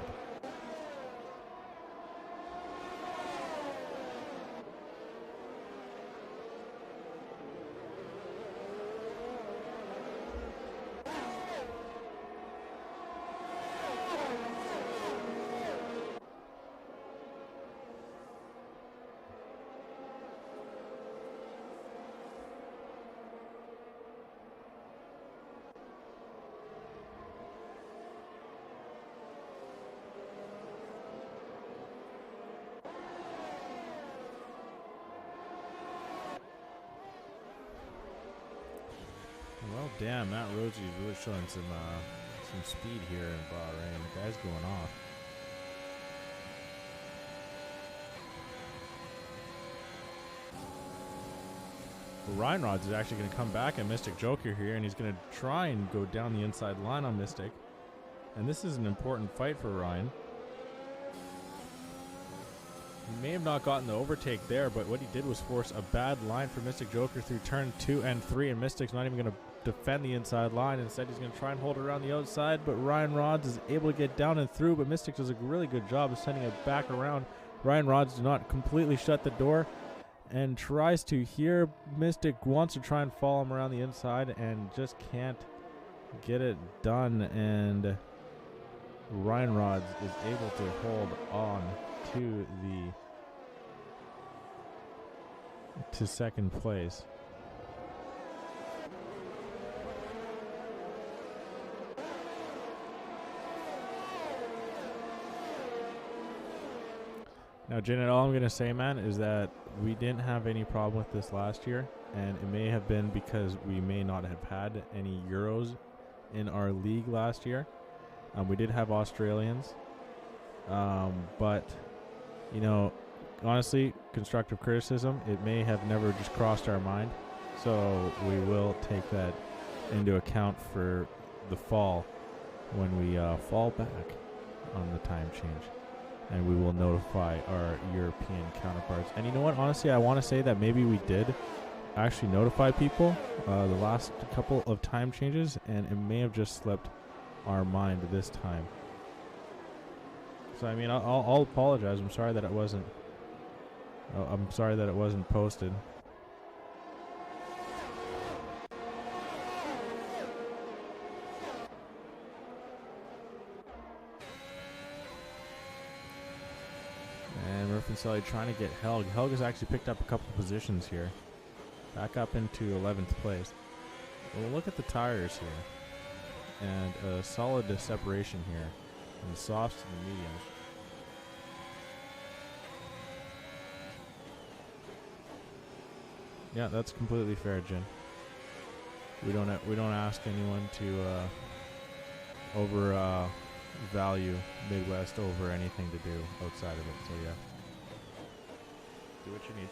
Well, damn, Matt Rosie's really showing some some speed here in Bahrain. The guy's going off. Ryan Rods is actually going to come back at Mystic Joker here, and he's going to try and go down the inside line on Mystic. And this is an important fight for Ryan. He may have not gotten the overtake there, but what he did was force a bad line for Mystic Joker through turn 2 and 3, and Mystic's not even going to defend the inside line. Instead, he's going to try and hold it around the outside, but Ryan Rods is able to get down and through, but Mystic does a really good job of sending it back around. Ryan Rods does not completely shut the door and tries to here. Mystic wants to try and follow him around the inside and just can't get it done, and Ryan Rods is able to hold on to second place. Now, Janet, all I'm going to say, man, is that we didn't have any problem with this last year, and it may have been because we may not have had any Euros in our league last year. We did have Australians, but, you know, honestly, constructive criticism, it may have never just crossed our mind, so we will take that into account for the fall when we fall back on the time change. And we will notify our European counterparts. And you know what? Honestly, I want to say that maybe we did actually notify people the last couple of time changes, and it may have just slipped our mind this time. So I mean, I'll apologize. I'm sorry that it wasn't. I'm sorry that it wasn't posted. And Murphy trying to get Helg. Helg has actually picked up a couple positions here. Back up into 11th place. We'll look at the tires here. And a solid separation here. From the softs to the mediums. Yeah, that's completely fair, Jin. We don't ask anyone to value Midwest over anything to do outside of it. So yeah, do what you need.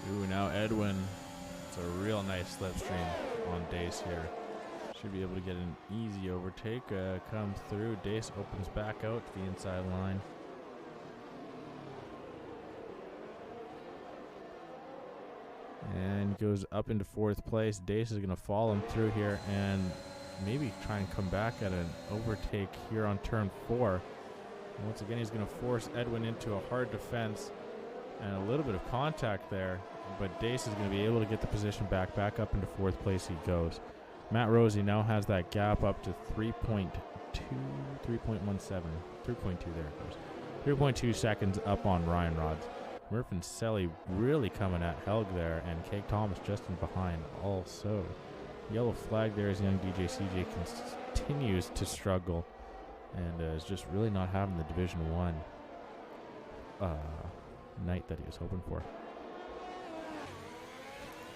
Ooh, now Edwin. It's a real nice slipstream on Dace here. Should be able to get an easy overtake. Comes through. Dace opens back out to the inside line. And goes up into 4th place. Dace is going to follow him through here and maybe try and come back at an overtake here on turn 4. And once again, he's going to force Edwin into a hard defense and a little bit of contact there. But Dace is going to be able to get the position back up into 4th place he goes. Matt Rosie now has that gap up to 3.2, 3.17, 3.2 there it goes. 3.2 seconds up on Ryan Rods. Murph and Selly really coming at Helg there, and Cake Thomas just in behind also. Yellow flag there as young DJ CJ continues to struggle and is just really not having the Division 1 night that he was hoping for.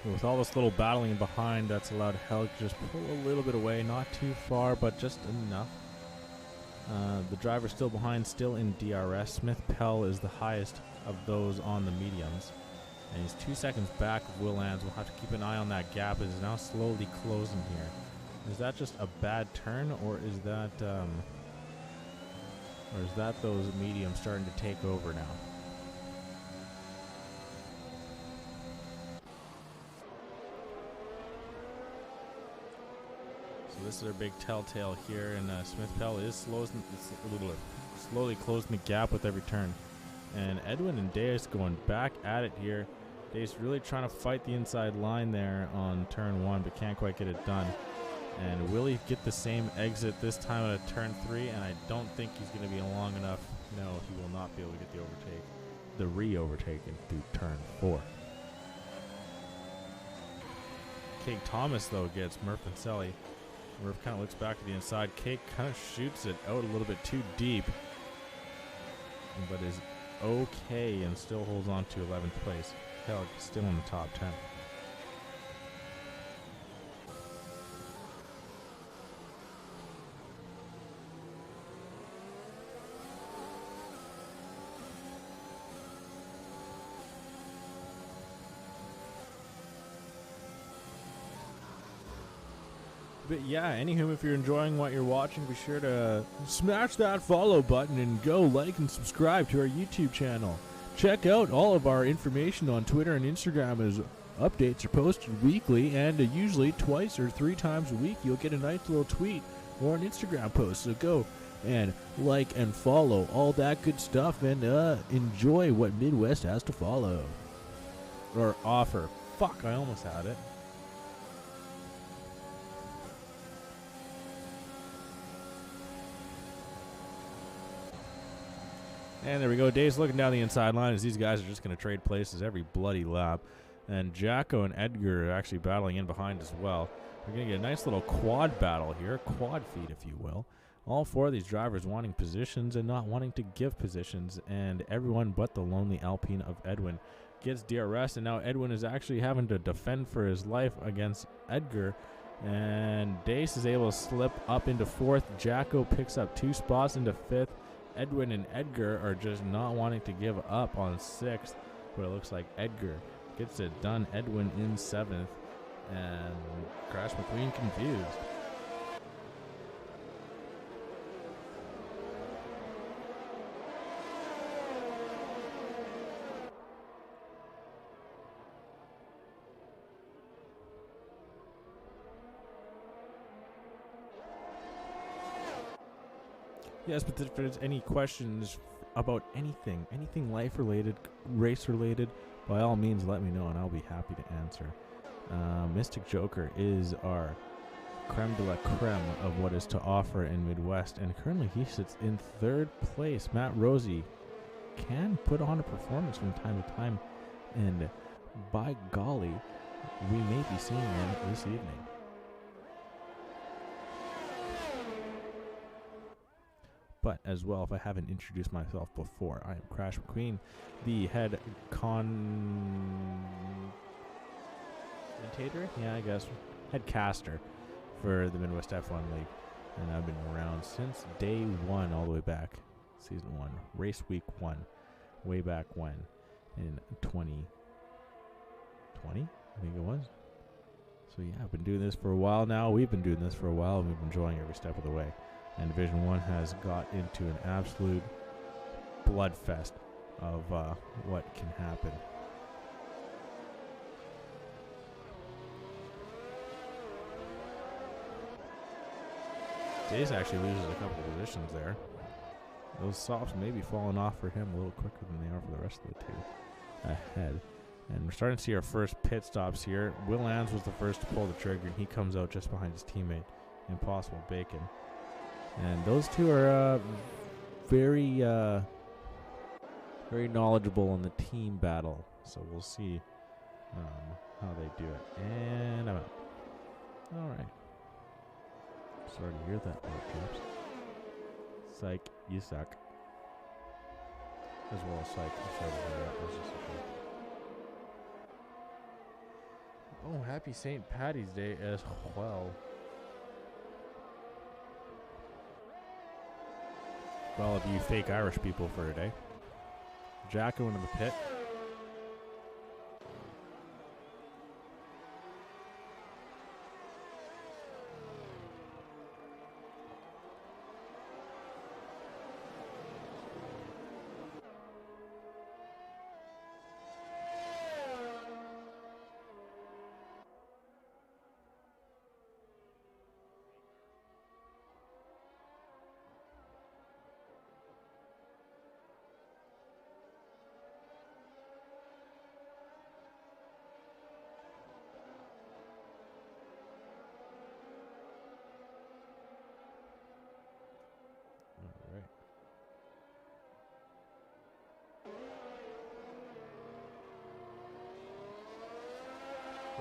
With all this little battling behind, that's allowed Helg to just pull a little bit away, not too far, but just enough. The driver still behind, still in DRS. Smith Pell is the highest of those on the mediums, and he's 2 seconds back of Will Lands. We'll have to keep an eye on that gap. It is now slowly closing here. Is that just a bad turn, or is that those mediums starting to take over now? This is our big telltale here, and Smith Pell is slowly closing the gap with every turn. And Edwin and Dace going back at it here. Dace really trying to fight the inside line there on turn 1, but can't quite get it done. And will he get the same exit this time at a turn 3? And I don't think he's going to be long enough. No, he will not be able to get the re-overtaken through turn 4. Cake Thomas, though, gets Murph and Selly. Murph kind of looks back to the inside. Cake kind of shoots it out a little bit too deep, but is okay and still holds on to 11th place. Hell, still in the top 10. But yeah, anywho, if you're enjoying what you're watching, be sure to smash that follow button and go like and subscribe to our YouTube channel. Check out all of our information on Twitter and Instagram, as updates are posted weekly, and usually twice or 3 times a week you'll get a nice little tweet or an Instagram post. So go and like and follow all that good stuff, and enjoy what Midwest has to follow or offer. Fuck, I almost had it. And there we go. Dave's looking down the inside line as these guys are just going to trade places every bloody lap. And Jacko and Edgar are actually battling in behind as well. We're going to get a nice little quad battle here. Quad feed, if you will. All 4 of these drivers wanting positions and not wanting to give positions. And everyone but the lonely Alpine of Edwin gets DRS. And now Edwin is actually having to defend for his life against Edgar. And Dace is able to slip up into 4th. Jacko picks up 2 spots into 5th. Edwin and Edgar are just not wanting to give up on 6th, but it looks like Edgar gets it done. Edwin in 7th, and Crash McQueen confused. Yes, but if there's any questions about anything life-related, race-related, by all means let me know and I'll be happy to answer. Mystic Joker is our creme de la creme of what is to offer in Midwest, and currently he sits in 3rd place. Matt Rosie can put on a performance from time to time, and by golly, we may be seeing him this evening. But as well, if I haven't introduced myself before, I am Crash McQueen, the head commentator? Yeah, I guess. Head caster for the Midwest F1 League. And I've been around since day 1 all the way back. Season 1. Race week 1. Way back when? In 2020? I think it was. So yeah, I've been doing this for a while now. We've been doing this for a while, and we've been enjoying every step of the way. And Division 1 has got into an absolute bloodfest of what can happen. Dace actually loses a couple of positions there. Those softs may be falling off for him a little quicker than they are for the rest of the 2 ahead. And we're starting to see our first pit stops here. Will Ans was the first to pull the trigger, and he comes out just behind his teammate, Impossible Bacon. And those 2 are very knowledgeable in the team battle. So we'll see how they do it. And I'm out. All right. Sorry to hear that, chaps. Psych, you suck. As well as Psych. I'm sorry to hear that. That was just a joke. Oh, happy St. Paddy's Day as well. For all of you fake Irish people for today. Jacko into the pit.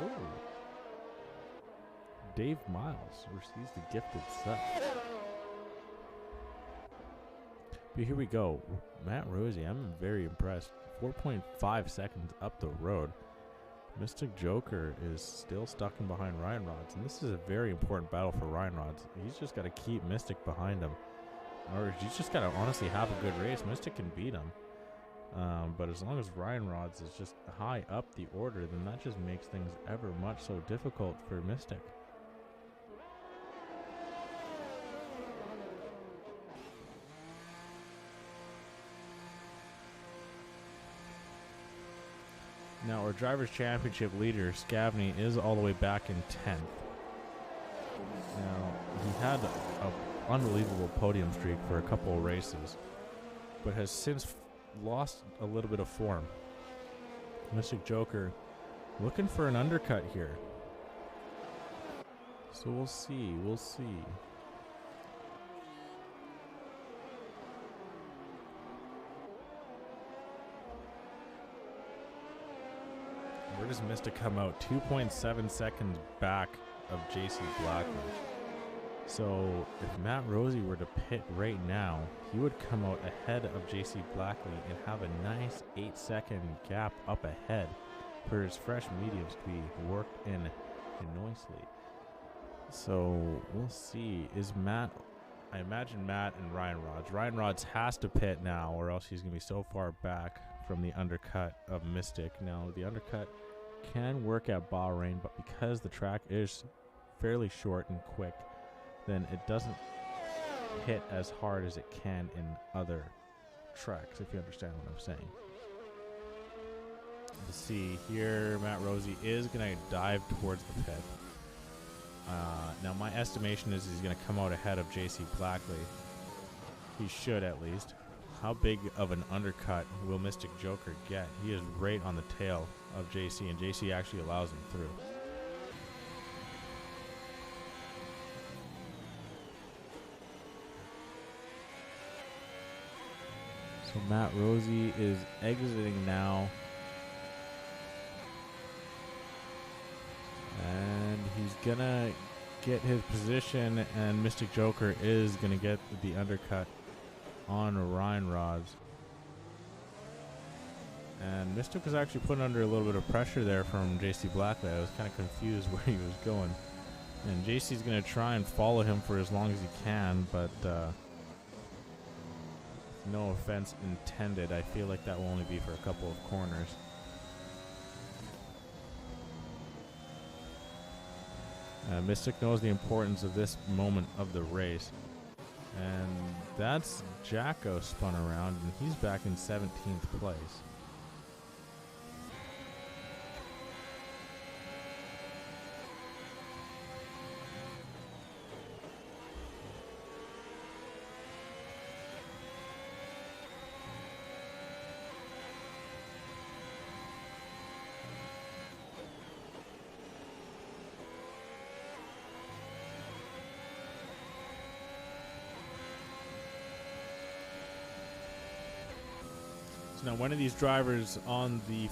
Oh. Dave Miles receives the gifted sub. But here we go. Matt Rosie, I'm very impressed. 4.5 seconds up the road. Mystic Joker is still stuck in behind Ryan Rods, and this is a very important battle for Ryan Rods. He's just got to keep Mystic behind him, or he's just got to honestly have a good race. Mystic can beat him, but as long as Ryan Rods is just high up the order, then that just makes things ever much so difficult for Mystic. Now, our Drivers' Championship leader, Scavney, is all the way back in 10th. Now, he had an unbelievable podium streak for a couple of races, but has since lost a little bit of form. Mystic Joker looking for an undercut here. So we'll see. We'll see. Where does Mystic come out? 2.7 seconds back of JC Blackley. So if Matt Rosie were to pit right now, he would come out ahead of JC Blackley and have a nice 8-second gap up ahead for his fresh mediums to be worked in noisily. So we'll see. Is Matt... I imagine Matt and Ryan Rods. Ryan Rods has to pit now, or else he's going to be so far back from the undercut of Mystic. Now, the undercut can work at Bahrain, but because the track is fairly short and quick, then it doesn't hit as hard as it can in other tracks, if you understand what I'm saying. To see here, Matt Rosie is going to dive towards the pit. Now, my estimation is he's going to come out ahead of JC Blackley. He should, at least. How big of an undercut will Mystic Joker get? He is right on the tail of JC, and JC actually allows him through. So Matt Rosie is exiting now. And he's going to get his position, and Mystic Joker is going to get the undercut on Ryan Rods. And Mystic was actually put under a little bit of pressure there from JC Blackley. I was kind of confused where he was going. And JC's going to try and follow him for as long as he can, but no offense intended. I feel like that will only be for a couple of corners. Mystic knows the importance of this moment of the race. And that's Jacko spun around, and he's back in 17th place. So now one of these drivers on the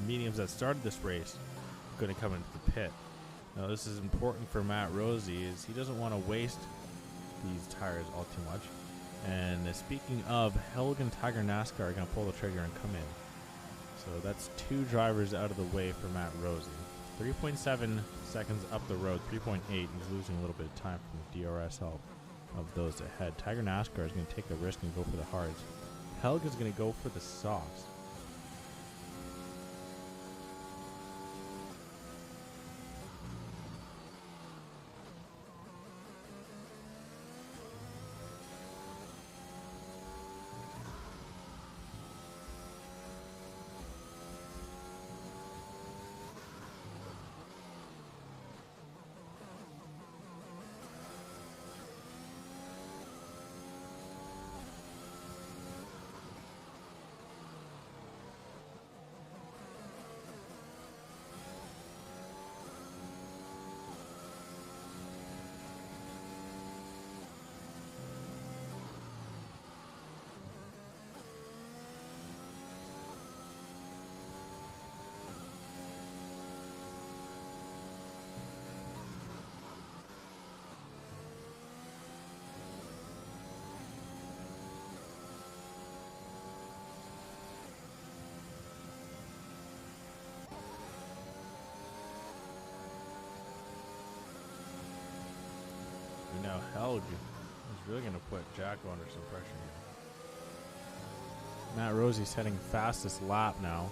mediums that started this race is going to come into the pit. Now this is important for Matt Rosie, is he doesn't want to waste these tires all too much. And speaking of, Helg and Tiger NASCAR are going to pull the trigger and come in. So that's two drivers out of the way for Matt Rosie. 3.7 seconds up the road, 3.8. He's losing a little bit of time from the DRS help of those ahead. Tiger NASCAR is going to take a risk and go for the hards. Helg is going to go for the softs. Helg is really going to put Jacko under some pressure here. Matt Rosie's heading fastest lap now.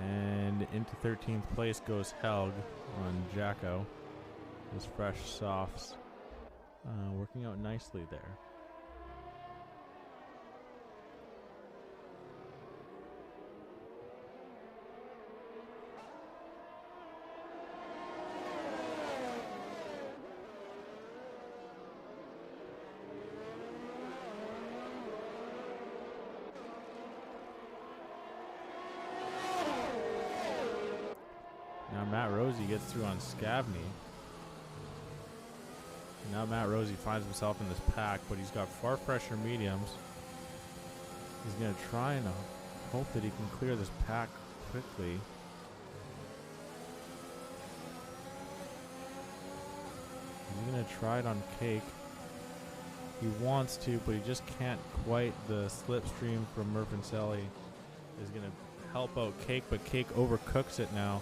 And into 13th place goes Helg on Jacko. His fresh softs working out nicely there. Now Matt Rosie gets through on Scavney. Now Matt Rosie finds himself in this pack, but he's got far fresher mediums. He's going to try and hope that he can clear this pack quickly. He's going to try it on Cake. He wants to, but he just can't quite. The slipstream from Murfancelli is going to help out Cake, but Cake overcooks it now.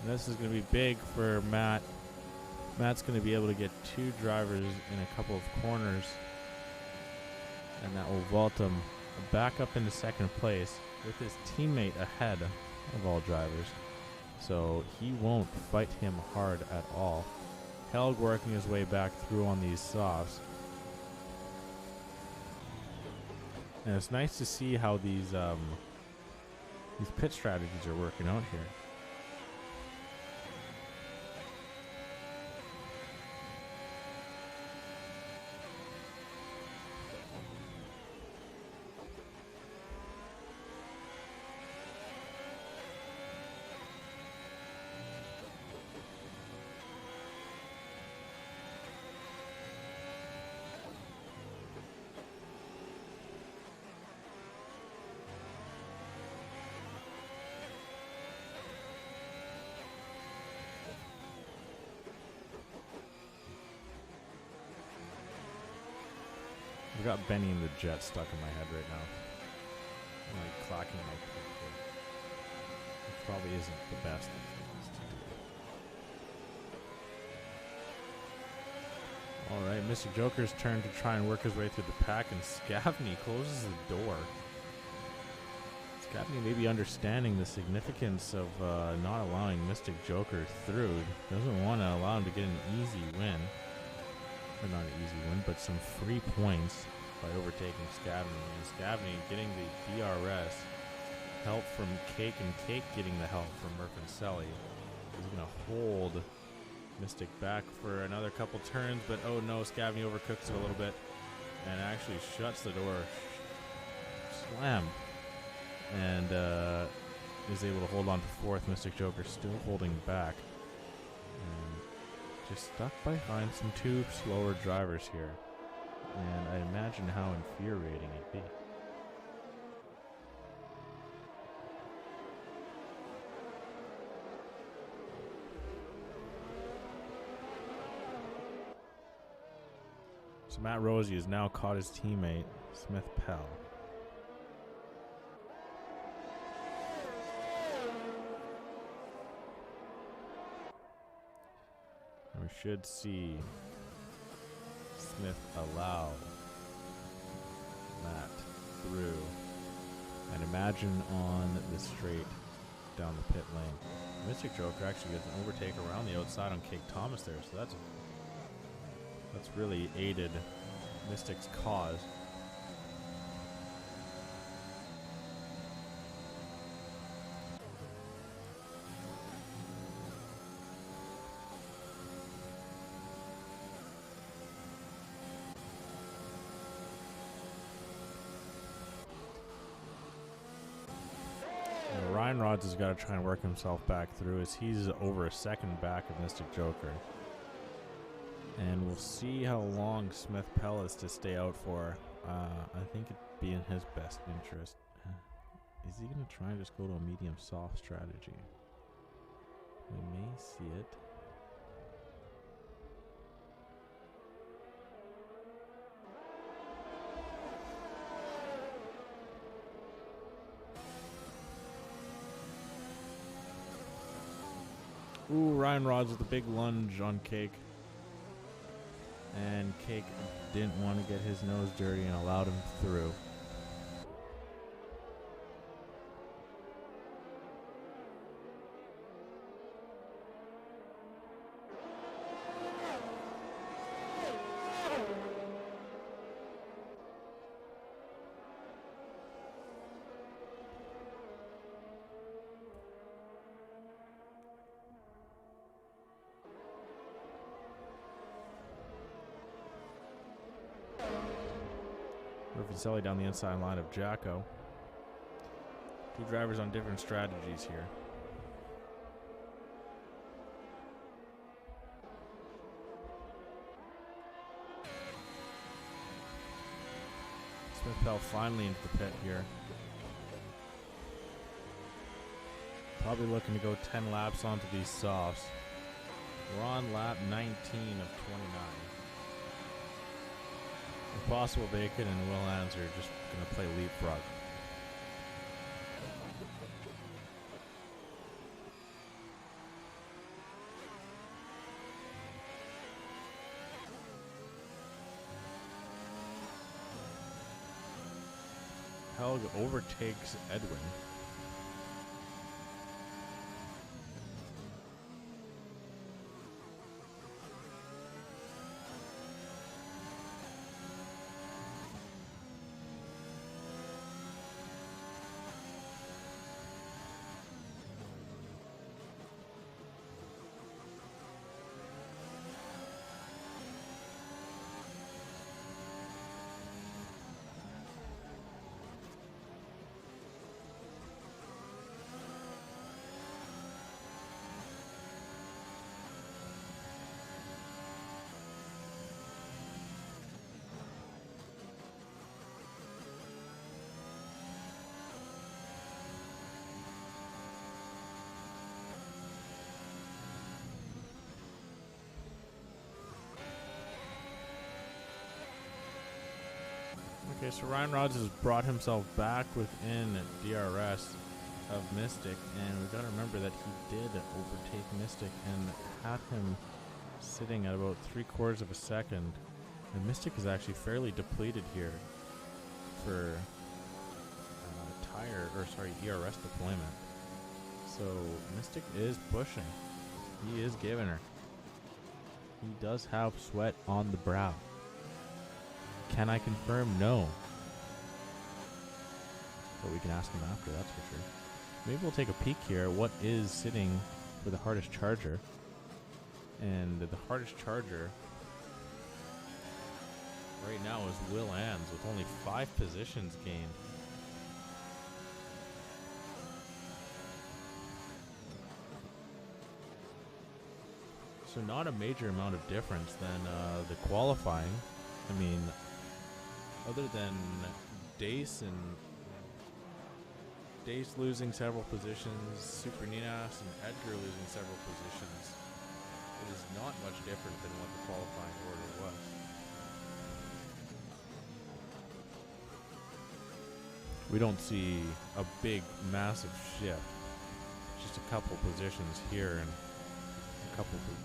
And this is going to be big for Matt. Matt's going to be able to get two drivers in a couple of corners, and that will vault him back up into second place with his teammate ahead of all drivers. So he won't fight him hard at all. Helg working his way back through on these softs. And it's nice to see how these pit strategies are working out here. I've got Benny and the Jet stuck in my head right now. I'm like clacking my teeth here. It probably isn't the best of things to do. Alright, Mr. Joker's turn to try and work his way through the pack, and Scavney closes the door. Scavney maybe understanding the significance of not allowing Mystic Joker through. Doesn't want to allow him to get an easy win. Or not an easy win, but some free points by overtaking Scavney. And Scavney getting the DRS, help from Cake, and Cake getting the help from Murfancelli. He's going to hold Mystic back for another couple turns, but oh no, Scavney overcooks it a little bit and actually shuts the door. Slam. And is able to hold on to fourth. Mystic Joker still holding back. Just stuck behind some two slower drivers here. And I imagine how infuriating it'd be. So Matt Rosie has now caught his teammate, Smith Pell. We should see Smith allow Matt through, and imagine on the straight down the pit lane. Mystic Joker actually gets an overtake around the outside on Cake Thomas there, so that's really aided Mystic's cause. Ryan Rods has got to try and work himself back through as he's over a second back of Mystic Joker. And we'll see how long Smith Pell is to stay out for. I think it'd be in his best interest. Is he going to try and just go to a medium soft strategy? We may see it. Ooh, Ryan Rods with a big lunge on Cake. And Cake didn't want to get his nose dirty and allowed him through. Rufficelli down the inside line of Jacko. Two drivers on different strategies here. Smith fell finally into the pit here. Probably looking to go 10 laps onto these softs. We're on lap 19 of 29. If possible, Bacon and Will Ans are just going to play leapfrog. Helg overtakes Edwin. Okay, so Ryan Rods has brought himself back within DRS of Mystic, and we've got to remember that he did overtake Mystic and had him sitting at about 3/4 of a second. And Mystic is actually fairly depleted here for ERS deployment. So Mystic is pushing. He is giving her. He does have sweat on the brow. Can I confirm? No. But we can ask him after, that's for sure. Maybe we'll take a peek here at what is sitting for the hardest charger. And the hardest charger right now is Will Ans with only 5 positions gained. So not a major amount of difference than the qualifying. I mean, other than Dace losing several positions, Super Ninas and Edgar losing several positions, it is not much different than what the qualifying order was. We don't see a big, massive shift. Just a couple positions here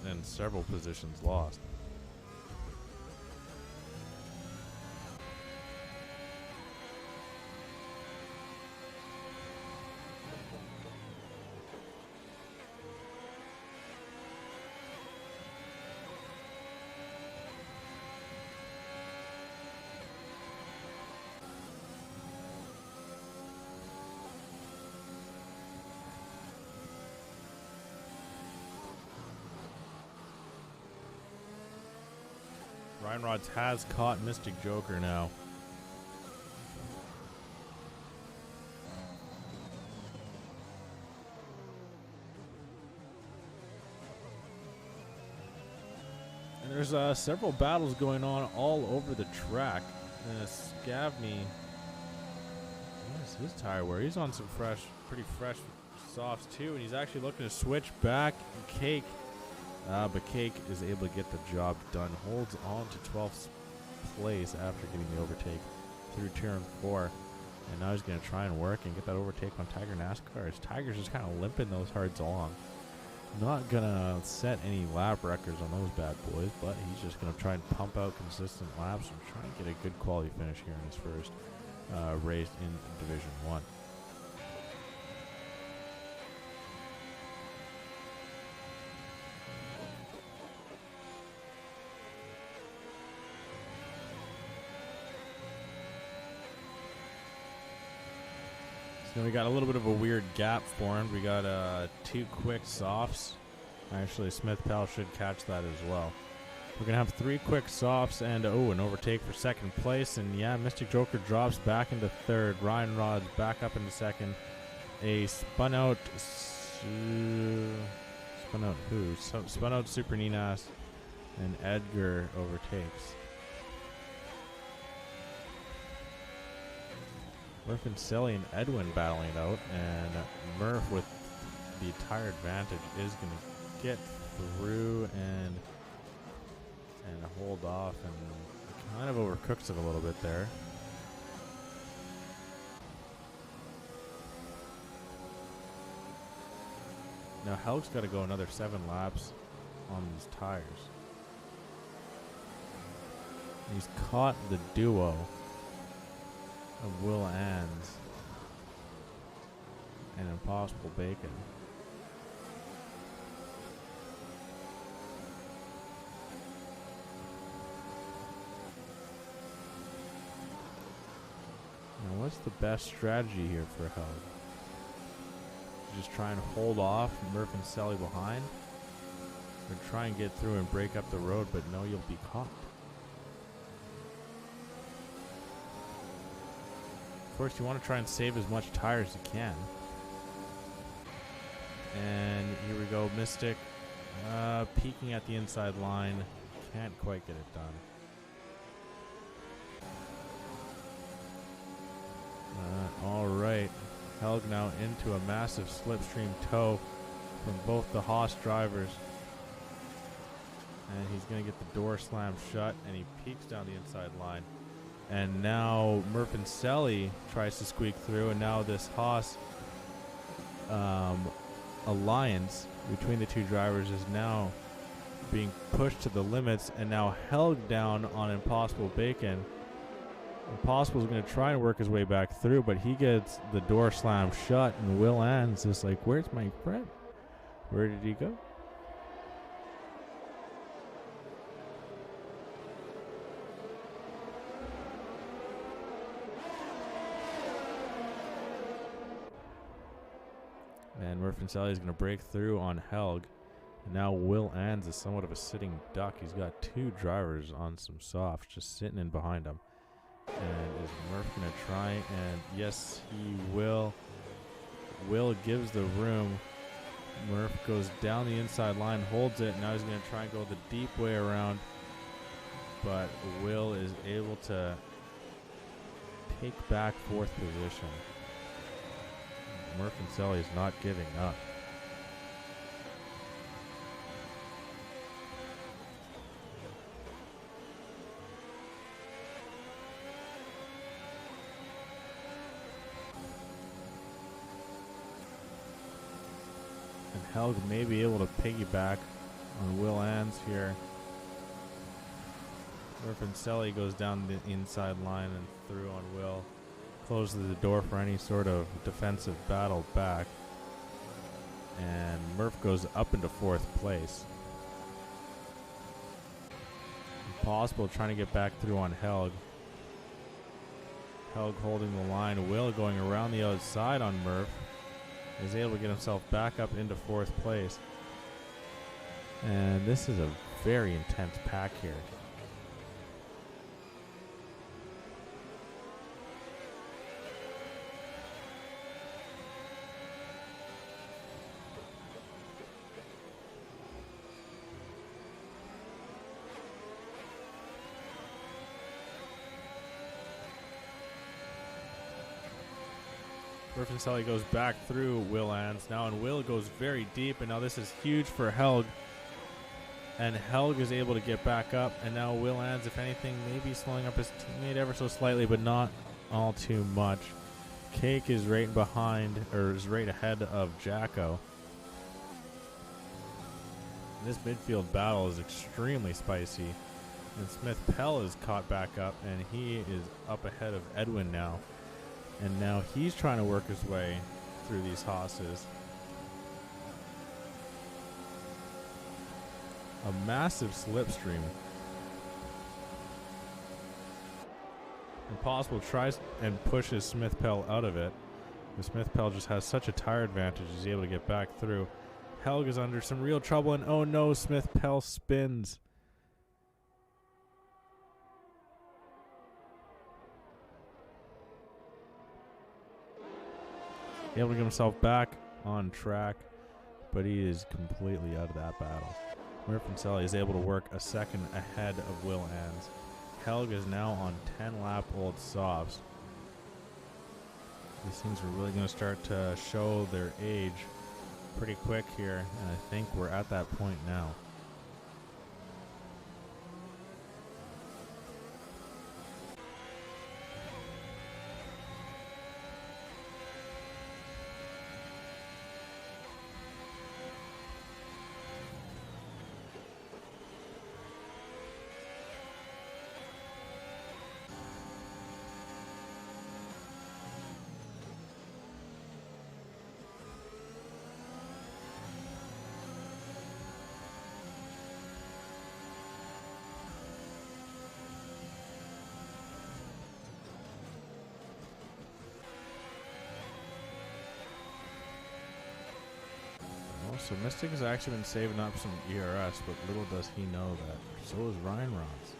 and several positions lost. Ryan Rods has caught Mystic Joker now. And there's several battles going on all over the track. Scavney, what is his tire wear? He's on some pretty fresh softs too, and he's actually looking to switch back. Cake, but Cake is able to get the job done. Holds on to 12th place after getting the overtake through turn 4. And now he's going to try and work and get that overtake on Tiger NASCAR. Tiger's just kind of limping those hards along. Not going to set any lap records on those bad boys, but he's just going to try and pump out consistent laps and try and get a good quality finish here in his first race in Division 1. So we got a little bit of a weird gap formed. We got 2 quick softs. Actually, Smith Powell should catch that as well. We're going to have 3 quick softs and, an overtake for second place. And, yeah, Mystic Joker drops back into third. Ryan Rod's back up into second. A spun out Super Ninas and Edgar overtakes. Murph and Selly and Edwin battling it out, and Murph with the tire advantage is going to get through and hold off, and kind of overcooks it a little bit there. Now Helg's got to go another 7 laps on these tires. He's caught the duo of Will Ans and Impossible Bacon. Now what's the best strategy here for Helg? Just try and hold off Murph and Sally behind, or try and get through and break up the road, but no, you'll be caught. Of course, you want to try and save as much tire as you can. And here we go, Mystic peeking at the inside line. Can't quite get it done. All right. Helg now into a massive slipstream tow from both the Haas drivers. And he's going to get the door slammed shut, and he peeks down the inside line. And now Murph and Selly tries to squeak through, and now this Haas alliance between the 2 drivers is now being pushed to the limits, and now held down on Impossible Bacon. Impossible's going to try and work his way back through, but he gets the door slammed shut, and Will Ann's just like, where's my friend? Where did he go? And Murph and Sally is going to break through on Helg. And now Will Ans is somewhat of a sitting duck. He's got 2 drivers on some softs just sitting in behind him. And is Murph going to try? And yes, he will. Will gives the room. Murph goes down the inside line, holds it. Now he's going to try and go the deep way around. But Will is able to take back 4th position. Murph and Sally is not giving up. And Helg may be able to piggyback on Will Ans here. Murph and Sally goes down the inside line and through on Will. Closes the door for any sort of defensive battle back. And Murph goes up into 4th place. Impossible trying to get back through on Helg. Helg holding the line. Will going around the outside on Murph. Is able to get himself back up into 4th place. And this is a very intense pack here. Werfenselli goes back through Will Ans now, and Will goes very deep, and now this is huge for Helg. And Helg is able to get back up, and now Will Ans, if anything, maybe slowing up his teammate ever so slightly, but not all too much. Cake is right behind, or is right ahead of Jacko. This midfield battle is extremely spicy. And Smith Pell is caught back up, and he is up ahead of Edwin now. And now he's trying to work his way through these hosses. A massive slipstream. Impossible tries and pushes Smith Pell out of it. But Smith Pell just has such a tire advantage, he's able to get back through. Helg is under some real trouble, and oh no, Smith Pell spins. Able to get himself back on track, but he is completely out of that battle. Werfenselli is able to work a second ahead of Will Ans. Helg is now on 10-lap old softs. These things are really going to start to show their age pretty quick here, and I think we're at that point now. So Mystic has actually been saving up some ERS, but little does he know that so is Ryan Rods.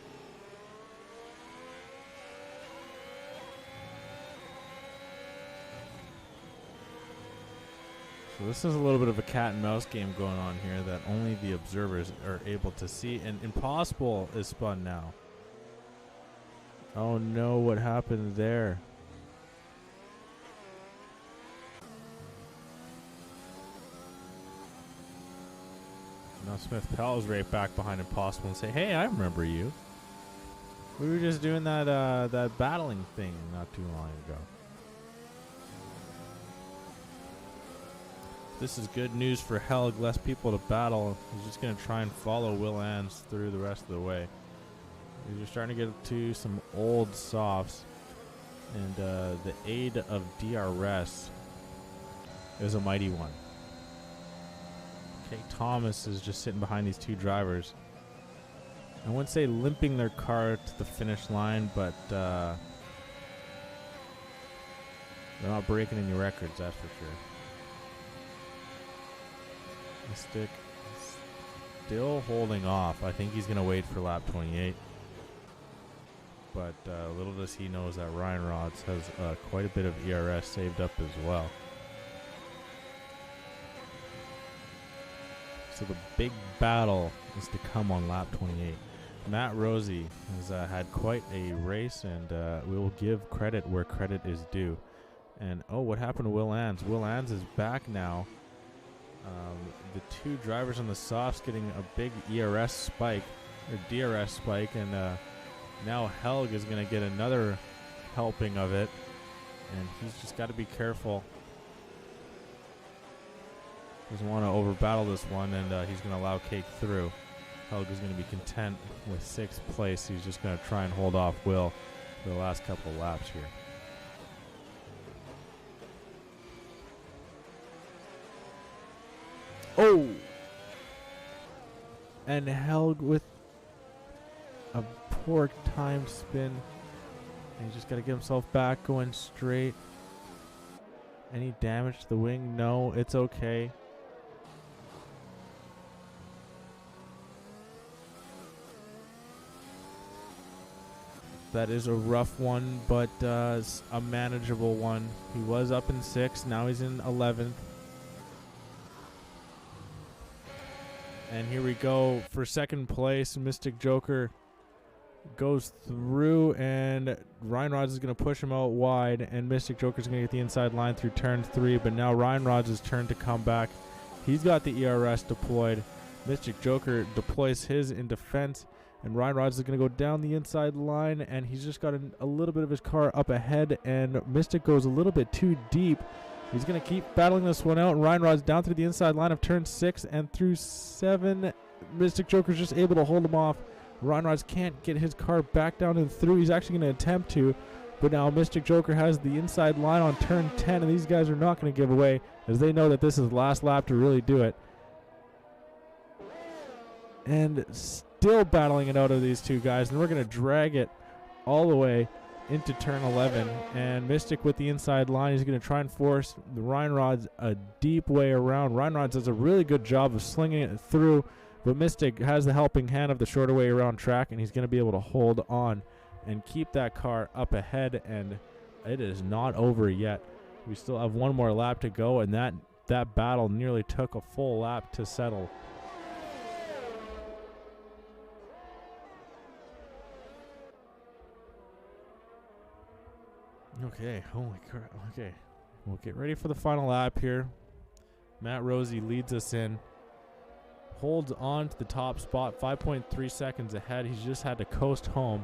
So this is a little bit of a cat and mouse game going on here that only the observers are able to see, and Impossible is spun now. Oh no, what happened there? Now Smith Pell is right back behind Impossible and say, hey, I remember you. We were just doing that that battling thing not too long ago. This is good news for Helg, less people to battle. He's just going to try and follow Will Ans through the rest of the way. He's starting to get to some old softs. And the aid of DRS is a mighty one. Okay, Thomas is just sitting behind these two drivers. I wouldn't say limping their car to the finish line, but they're not breaking any records, that's for sure. Mystic still holding off. I think he's going to wait for lap 28. But little does he knows that Ryan Rods has quite a bit of ERS saved up as well. So the big battle is to come on lap 28. Matt Rosie has had quite a race, and we will give credit where credit is due. And oh, what happened to Will Ans? Will Ans is back now. The two drivers on the softs getting a big ERS spike, or DRS spike, and now Helg is going to get another helping of it, and he's just got to be careful. Doesn't want to over battle this one, and he's going to allow Cake through. Helg is going to be content with 6th place. He's just going to try and hold off Will for the last couple of laps here. Oh! And Helg with a poor time spin. And he's just got to get himself back going straight. Any damage to the wing? No, it's okay. That is a rough one, but a manageable one. He was up in 6th, now he's in 11th. And here we go for 2nd place. Mystic Joker goes through, and Ryan Rods is going to push him out wide, and Mystic Joker's going to get the inside line through turn 3, but now Ryan Rods' turn to come back. He's got the ERS deployed. Mystic Joker deploys his in defense, and Ryan Rods is going to go down the inside line, and he's just got a little bit of his car up ahead, and Mystic goes a little bit too deep. He's going to keep battling this one out, and Ryan Rods down through the inside line of turn 6 and through 7. Mystic Joker's just able to hold him off. Ryan Rods can't get his car back down and through. He's actually going to attempt to, but now Mystic Joker has the inside line on turn 10, and these guys are not going to give away, as they know that this is the last lap to really do it. And still battling it out of these two guys, and we're going to drag it all the way into turn 11, and Mystic with the inside line. He's going to try and force the Ryan Rods a deep way around. Ryan Rods does a really good job of slinging it through, but Mystic has the helping hand of the shorter way around track, and he's going to be able to hold on and keep that car up ahead, and it is not over yet. We still have one more lap to go, and that battle nearly took a full lap to settle. Okay, holy crap. Okay, we'll get ready for the final lap here. Matt Rosie leads us in, holds on to the top spot, 5.3 seconds ahead. He's just had to coast home.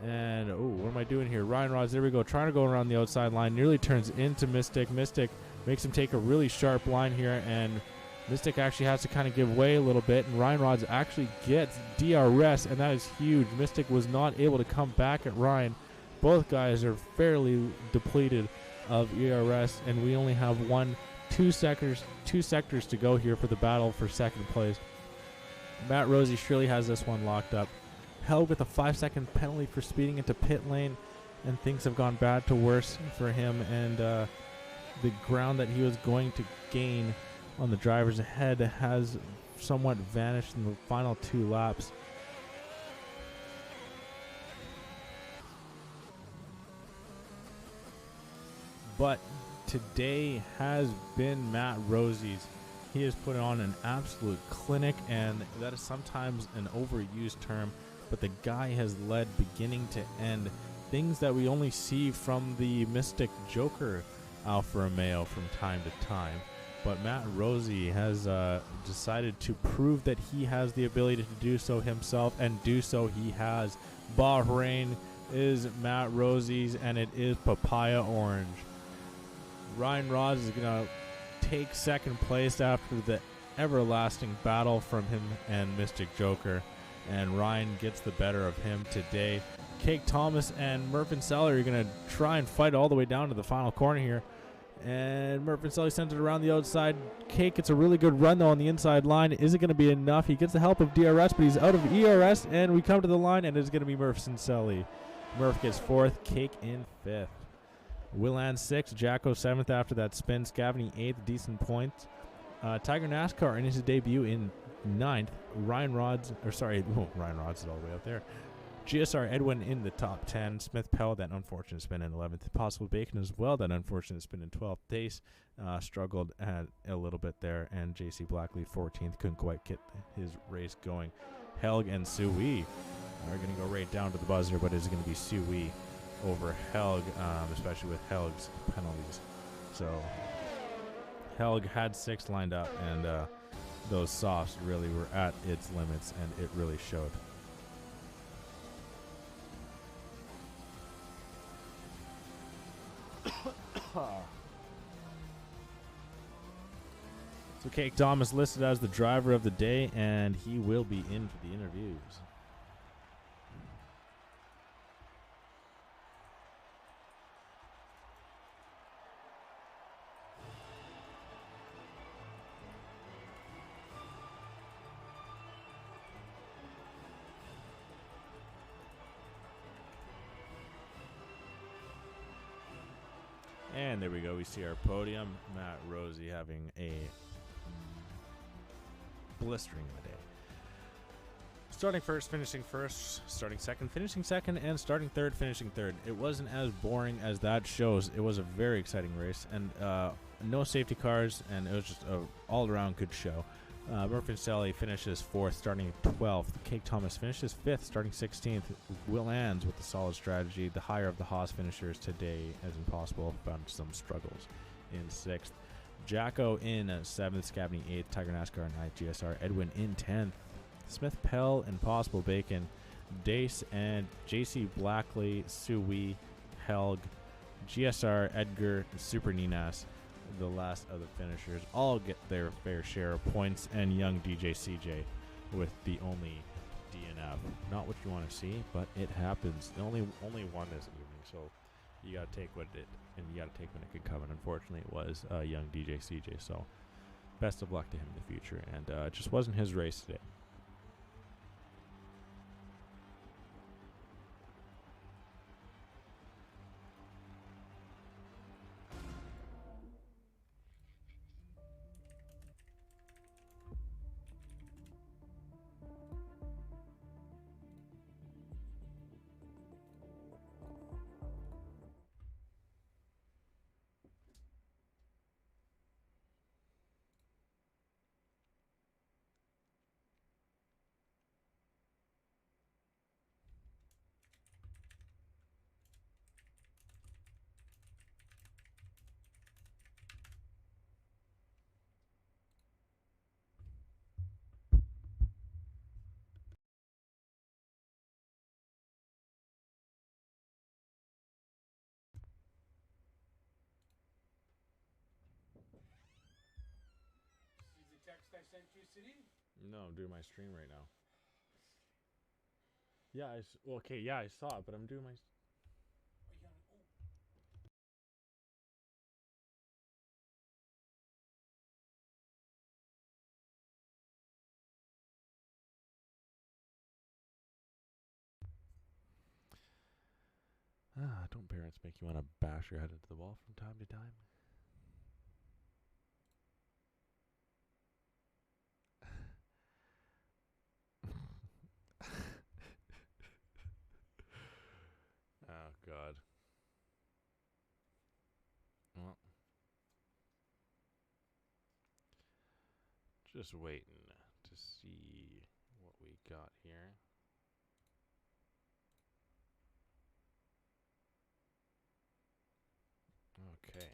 And, oh, what am I doing here? Ryan Rods, there we go, trying to go around the outside line, nearly turns into Mystic. Mystic makes him take a really sharp line here, and Mystic actually has to kind of give way a little bit, and Ryan Rods actually gets DRS, and that is huge. Mystic was not able to come back at Ryan. Both guys are fairly depleted of ERS, and we only have two sectors to go here for the battle for second place. Matt Rosie surely has this one locked up. Held with a 5-second penalty for speeding into pit lane, and things have gone bad to worse for him, and the ground that he was going to gain on the drivers ahead has somewhat vanished in the final 2 laps. But today has been Matt Rosie's. He has put on an absolute clinic, and that is sometimes an overused term, but the guy has led beginning to end. Things that we only see from the Mystic Joker Alfa Romeo from time to time. But Matt Rosie has decided to prove that he has the ability to do so himself, and do so he has. Bahrain is Matt Rosie's, and it is papaya orange. Ryan Rods is going to take second place after the everlasting battle from him and Mystic Joker, and Ryan gets the better of him today. Cake Thomas and Murphin Seller are going to try and fight all the way down to the final corner here, and Murphin Seller sends it around the outside. Cake gets a really good run though on the inside line. Is it going to be enough? He gets the help of DRS, but he's out of ERS, and we come to the line, and it's going to be Murph Cincelli. Murph gets 4th, Cake in 5th. Willan 6th, Jacko 7th after that spin, Scavany 8th, decent points. Tiger NASCAR in his debut in 9th. Ryan Rods is all the way up there. GSR Edwin in the top 10. Smith Pell, that unfortunate spin in 11th. Possible Bacon as well, that unfortunate spin in 12th. Dace struggled a little bit there, and JC Blackley 14th, couldn't quite get his race going. Helg and Sui are going to go right down to the buzzer, but it's going to be Sui over Helg, especially with Helg's penalties. So Helg had 6 lined up, and those softs really were at its limits, and it really showed. So Cake Thomas listed as the driver of the day, and he will be in for the interviews. And there we go. We see our podium. Matt Rosie having a blistering of a day. Starting first, finishing first, starting second, finishing second, and starting third, finishing third. It wasn't as boring as that shows. It was a very exciting race, and no safety cars, and it was just an all-around good show. Murphy finishes 4th, starting 12th. Cake Thomas finishes 5th, starting 16th. Will Ands with the solid strategy. The higher of the Haas finishers today, as impossible, found some struggles in 6th. Jacko in 7th, Scabney 8th, Tiger NASCAR 9th, GSR Edwin in 10th. Smith Pell, Impossible Bacon, Dace and JC Blackley, Suey, Helg, GSR Edgar, Super Ninas, the last of the finishers, all get their fair share of points, and young DJ CJ with the only DNF. Not what you want to see, but it happens. Only one this evening, so you gotta take what it and you gotta take when it can come. And unfortunately, it was young DJ CJ. So best of luck to him in the future. And it just wasn't his race today. Text I sent you, City? No, I'm doing my stream right now. Yeah, okay, yeah, I saw it, but I'm doing my. Don't parents make you want to bash your head into the wall from time to time? Oh, God. Well, just waiting to see what we got here. Okay.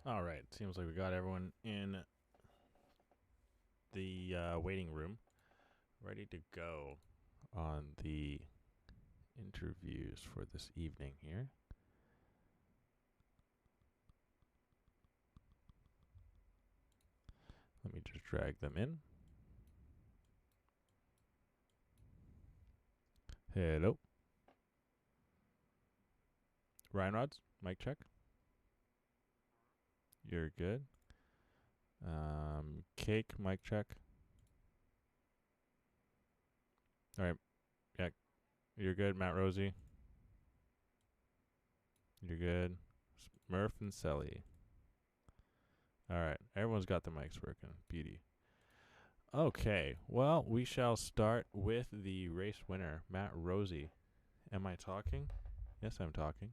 All right. Seems like we got everyone in the waiting room ready to go on the interviews for this evening here. Let me just drag them in. Hello. Ryan Rods, mic check. You're good. Cake, mic check. All right. Yeah, you're good. Matt Rosie. You're good. Murph and Selly. All right. Everyone's got the mics working. Beauty. Okay. Well, we shall start with the race winner, Matt Rosie. Am I talking? Yes, I'm talking.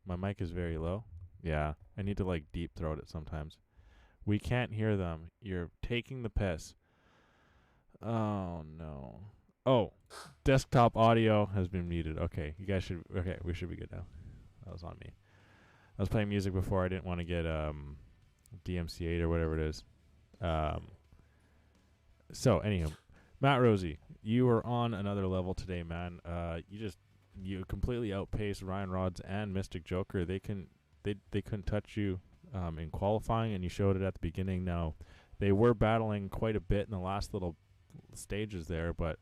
My mic is very low. Yeah. I need to like deep throat it sometimes. We can't hear them. You're taking the piss. Oh, no. Oh, desktop audio has been muted. Okay, you guys should. Okay, we should be good now. That was on me. I was playing music before. I didn't want to get DMCA'd or whatever it is. So, anyhow, Matt Rosie, you were on another level today, man. You completely outpaced Ryan Rods and Mystic Joker. They couldn't touch you in qualifying, and you showed it at the beginning. Now, they were battling quite a bit in the last little stages there, but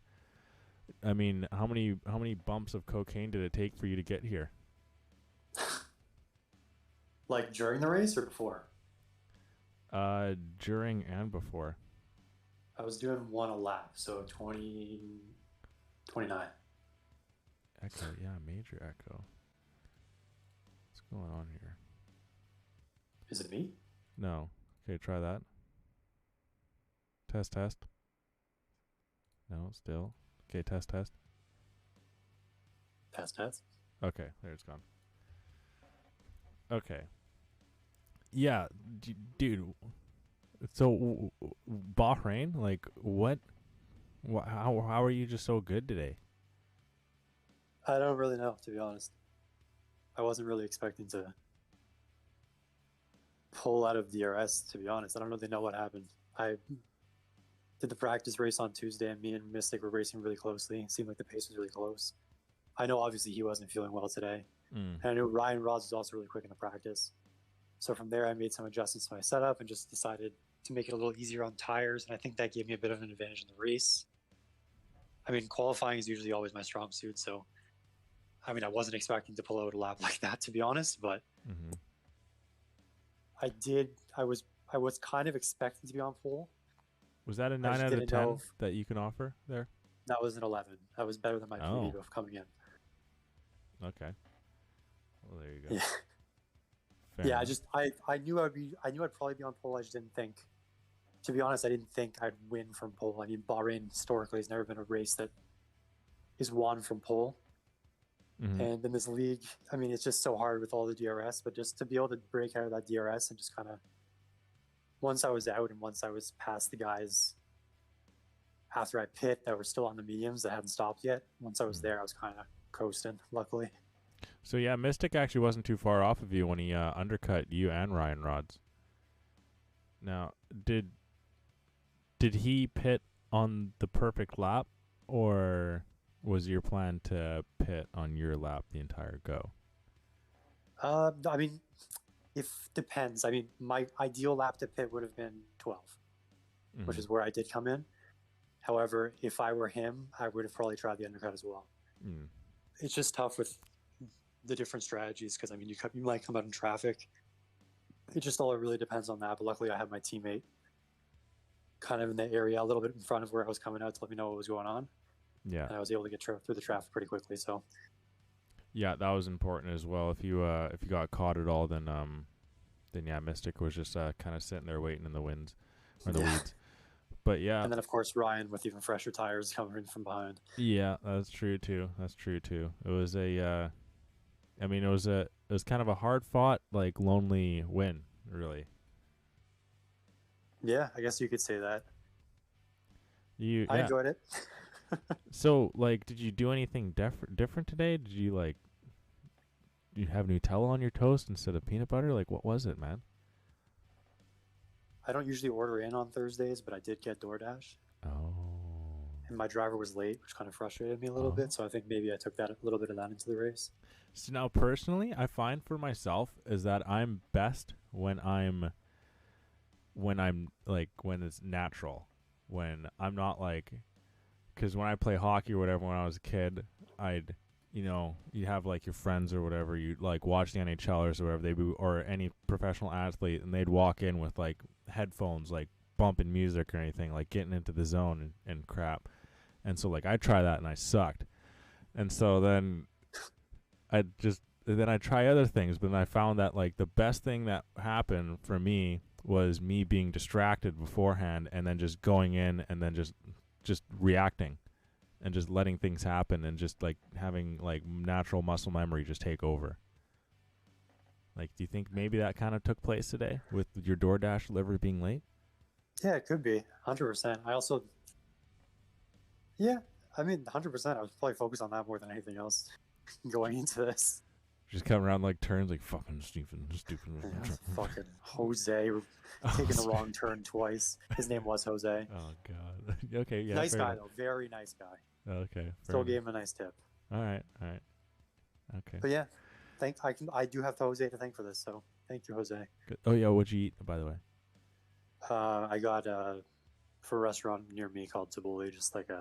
I mean, how many bumps of cocaine did it take for you to get here? Like during the race or before? During and before. I was doing one a lap, so 20, 29. Echo, yeah, major echo. What's going on here? Is it me? No. Okay, try that. Test. No, still. Okay, test. Test. Okay, there it's gone. Okay. Yeah, dude. So Bahrain, like, what? How are you just so good today? I don't really know, to be honest. I wasn't really expecting to pull out of DRS, to be honest. I don't really know what happened. I did the practice race on Tuesday, and me and Mystic were racing really closely. It seemed like the pace was really close. I know, obviously, he wasn't feeling well today. And I knew Ryan Rods was also really quick in the practice. So from there, I made some adjustments to my setup and just decided to make it a little easier on tires. And I think that gave me a bit of an advantage in the race. I mean, qualifying is usually always my strong suit. So, I mean, I wasn't expecting to pull out a lap like that, to be honest. But I did. I was kind of expecting to be on pole. Was that a 9 out of 10 that you can offer there? That was an 11. That was better than my PB of coming in. Okay. Well, there you go. Yeah. Yeah, I knew I'd probably be on pole. I just didn't think. To be honest, I didn't think I'd win from pole. I mean, Bahrain historically has never been a race that is won from pole. And in this league, I mean, it's just so hard with all the DRS. But just to be able to break out of that DRS and just kind of, once I was out and once I was past the guys after I pit that were still on the mediums that hadn't stopped yet, once I was there, I was kind of coasting, luckily. So, yeah, Mystic actually wasn't too far off of you when he undercut you and Ryan Rods. Now, did he pit on the perfect lap, or was your plan to pit on your lap the entire go? I mean, depends. I mean, my ideal lap to pit would have been 12, which is where I did come in. However, if I were him, I would have probably tried the undercut as well. It's just tough with the different strategies because, I mean, you might come out in traffic. It just all really depends on that. But luckily, I had my teammate kind of in the area a little bit in front of where I was coming out to let me know what was going on. Yeah. And I was able to get through the traffic pretty quickly. So. Yeah, that was important as well. If you got caught at all, then yeah, Mystic was just kind of sitting there waiting in the winds or the weeds. But yeah. And then of course Ryan with even fresher tires coming in from behind. Yeah, that's true too. It was it was kind of a hard fought, like lonely win, really. Yeah, I guess you could say that. I enjoyed it. So, like, did you do anything different today? Did you you have Nutella on your toast instead of peanut butter? Like, what was it, man? I don't usually order in on Thursdays, but I did get DoorDash. Oh. And my driver was late, which kind of frustrated me a little bit. So I think maybe I took a little bit of that into the race. So now, personally, I find for myself is that I'm best when it's natural, when I'm not like, because when I play hockey or whatever when I was a kid, I'd, you have like your friends or whatever, you like watch the NHLers or whatever or any professional athlete, and they'd walk in with like headphones, like bumping music or anything, like getting into the zone and crap. And so like I try that and I sucked. And so then I try other things, but then I found that like the best thing that happened for me was me being distracted beforehand and then just going in and then just reacting and just letting things happen and just like having like natural muscle memory just take over. Like, do you think maybe that kind of took place today with your DoorDash delivery being late? Yeah, it could be 100%. I also, yeah, I mean 100%. I was probably focused on that more than anything else going into this. Just coming around like turns, like fucking stupid. Yeah, fucking Jose taking the wrong turn twice. His name was Jose. Oh god. Okay, yeah. Nice guy though, very nice guy. Okay. Still gave him a nice tip. All right. Okay. But yeah, I do have Jose to thank for this. So thank you, Jose. Good. Oh yeah, what'd you eat, by the way? I got for a restaurant near me called Tabbouleh, just like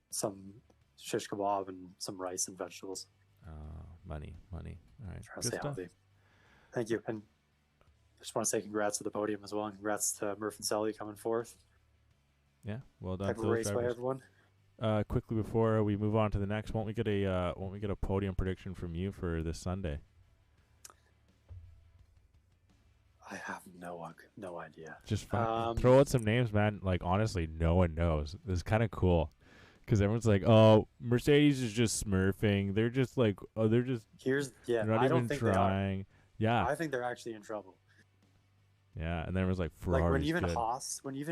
some shish kebab and some rice and vegetables. Money. All right. Trying to stay healthy. Thank you. And I just want to say congrats to the podium as well. And congrats to Murph and Sully coming fourth. Yeah, well done. Type of race by everyone. Quickly before we move on to the next, won't we get a podium prediction from you for this Sunday? I have no idea. Just throw out some names, man. Like honestly, no one knows. It's kind of cool. Because everyone's like, "Oh, Mercedes is just smurfing. They're just like, they're not I even don't think trying." Yeah, I think they're actually in trouble. Yeah, and then it was like Ferrari's like when even good.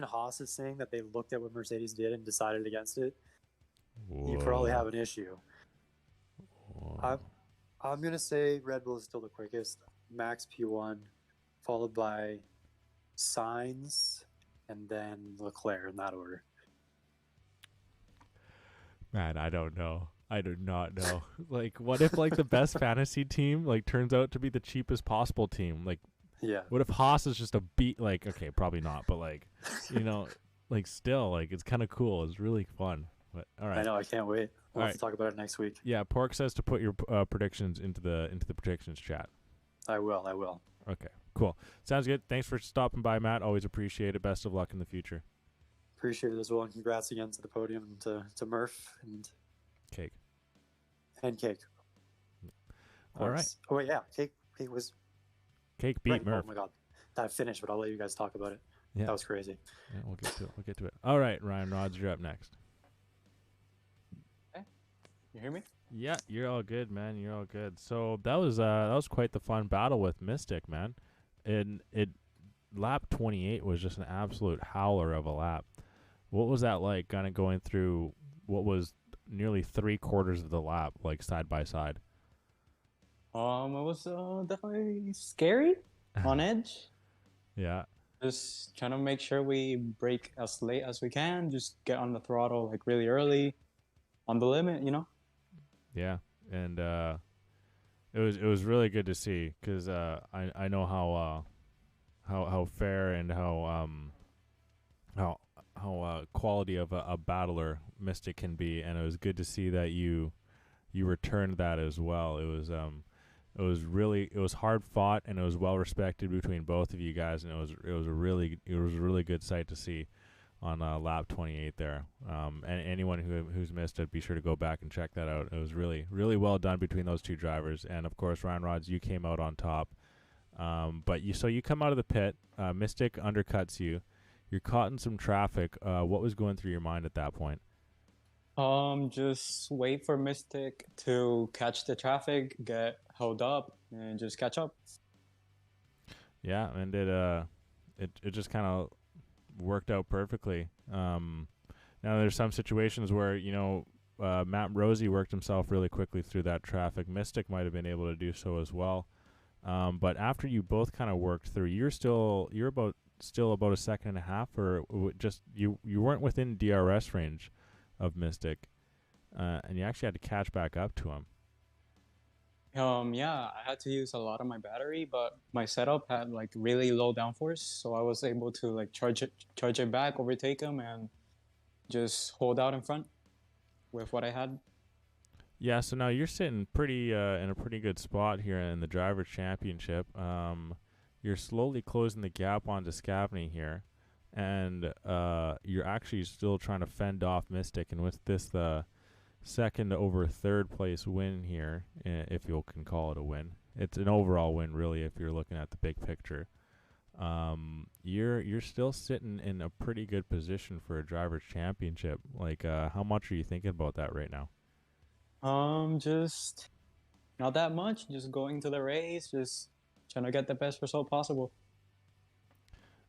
Haas is saying that they looked at what Mercedes did and decided against it. Whoa. You probably have an issue. Whoa. I'm gonna say Red Bull is still the quickest. Max P1, followed by Sainz, and then Leclerc in that order. Man, I don't know. I do not know. Like, what if like the best fantasy team like turns out to be the cheapest possible team? Like, yeah. What if Haas is just a beat? Like, okay, probably not, but like, like still, like it's kind of cool. It's really fun. But all right. I know. I can't wait. We'll have to talk about it next week. Yeah, Pork says to put your predictions into the predictions chat. I will. Okay, cool. Sounds good. Thanks for stopping by, Matt. Always appreciate it. Best of luck in the future. Appreciate it as well, and congrats again to the podium and to Murph and Cake. All right. Oh wait, yeah, Cake beat Murph. Oh my god, that finished, but I'll let you guys talk about it. Yeah, that was crazy. Yeah, we'll get to it. All right, Ryan Rods, you're up next. Hey, you hear me? Yeah, you're all good, man. You're all good. So that was quite the fun battle with Mystic, man. And lap 28 was just an absolute howler of a lap. What was that like, kind of going through what was nearly 3/4 of the lap, like side by side? It was definitely scary, on edge. Yeah. Just trying to make sure we brake as late as we can. Just get on the throttle like really early, on the limit, Yeah, and it was really good to see because I know how fair and how quality of a battler Mystic can be, and it was good to see that you returned that as well. It was hard fought, and it was well respected between both of you guys, and it was a really good sight to see on lap 28 there. And anyone who's missed it, be sure to go back and check that out. It was really well done between those two drivers, and of course Ryan Rods, you came out on top. But you come out of the pit, Mystic undercuts you. You're caught in some traffic. What was going through your mind at that point? Just wait for Mystic to catch the traffic, get held up, and just catch up. Yeah, and it just kind of worked out perfectly. Now there's some situations where Matt Rosie worked himself really quickly through that traffic. Mystic might have been able to do so as well. But after you both kind of worked through, you're still about a second and a half, or just you weren't within DRS range of Mystic, and you actually had to catch back up to him. Yeah, I had to use a lot of my battery, but my setup had like really low downforce, so I was able to like charge it back, overtake him, and just hold out in front with what I had. Yeah, so now you're sitting pretty in a pretty good spot here in the Driver Championship. You're slowly closing the gap onto Scavney here, and you're actually still trying to fend off Mystic. And with this second over third place win here, if you can call it a win, it's an overall win really if you're looking at the big picture. You're still sitting in a pretty good position for a Drivers' Championship. Like, how much are you thinking about that right now? Just not that much. Just going to the race, just trying to get the best result possible.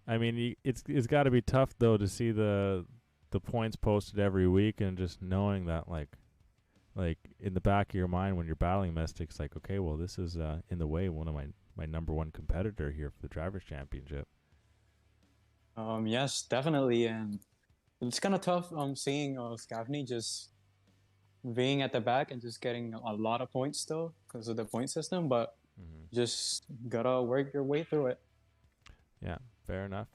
I mean, it's got to be tough though to see the points posted every week and just knowing that like in the back of your mind when you're battling Mystics, like, okay, well, this is in the way one of my number one competitor here for the Drivers' Championship. Yes, definitely, and it's kind of tough. Seeing Scavney just being at the back and just getting a lot of points still because of the point system, but just gotta work your way through it. Yeah, fair enough.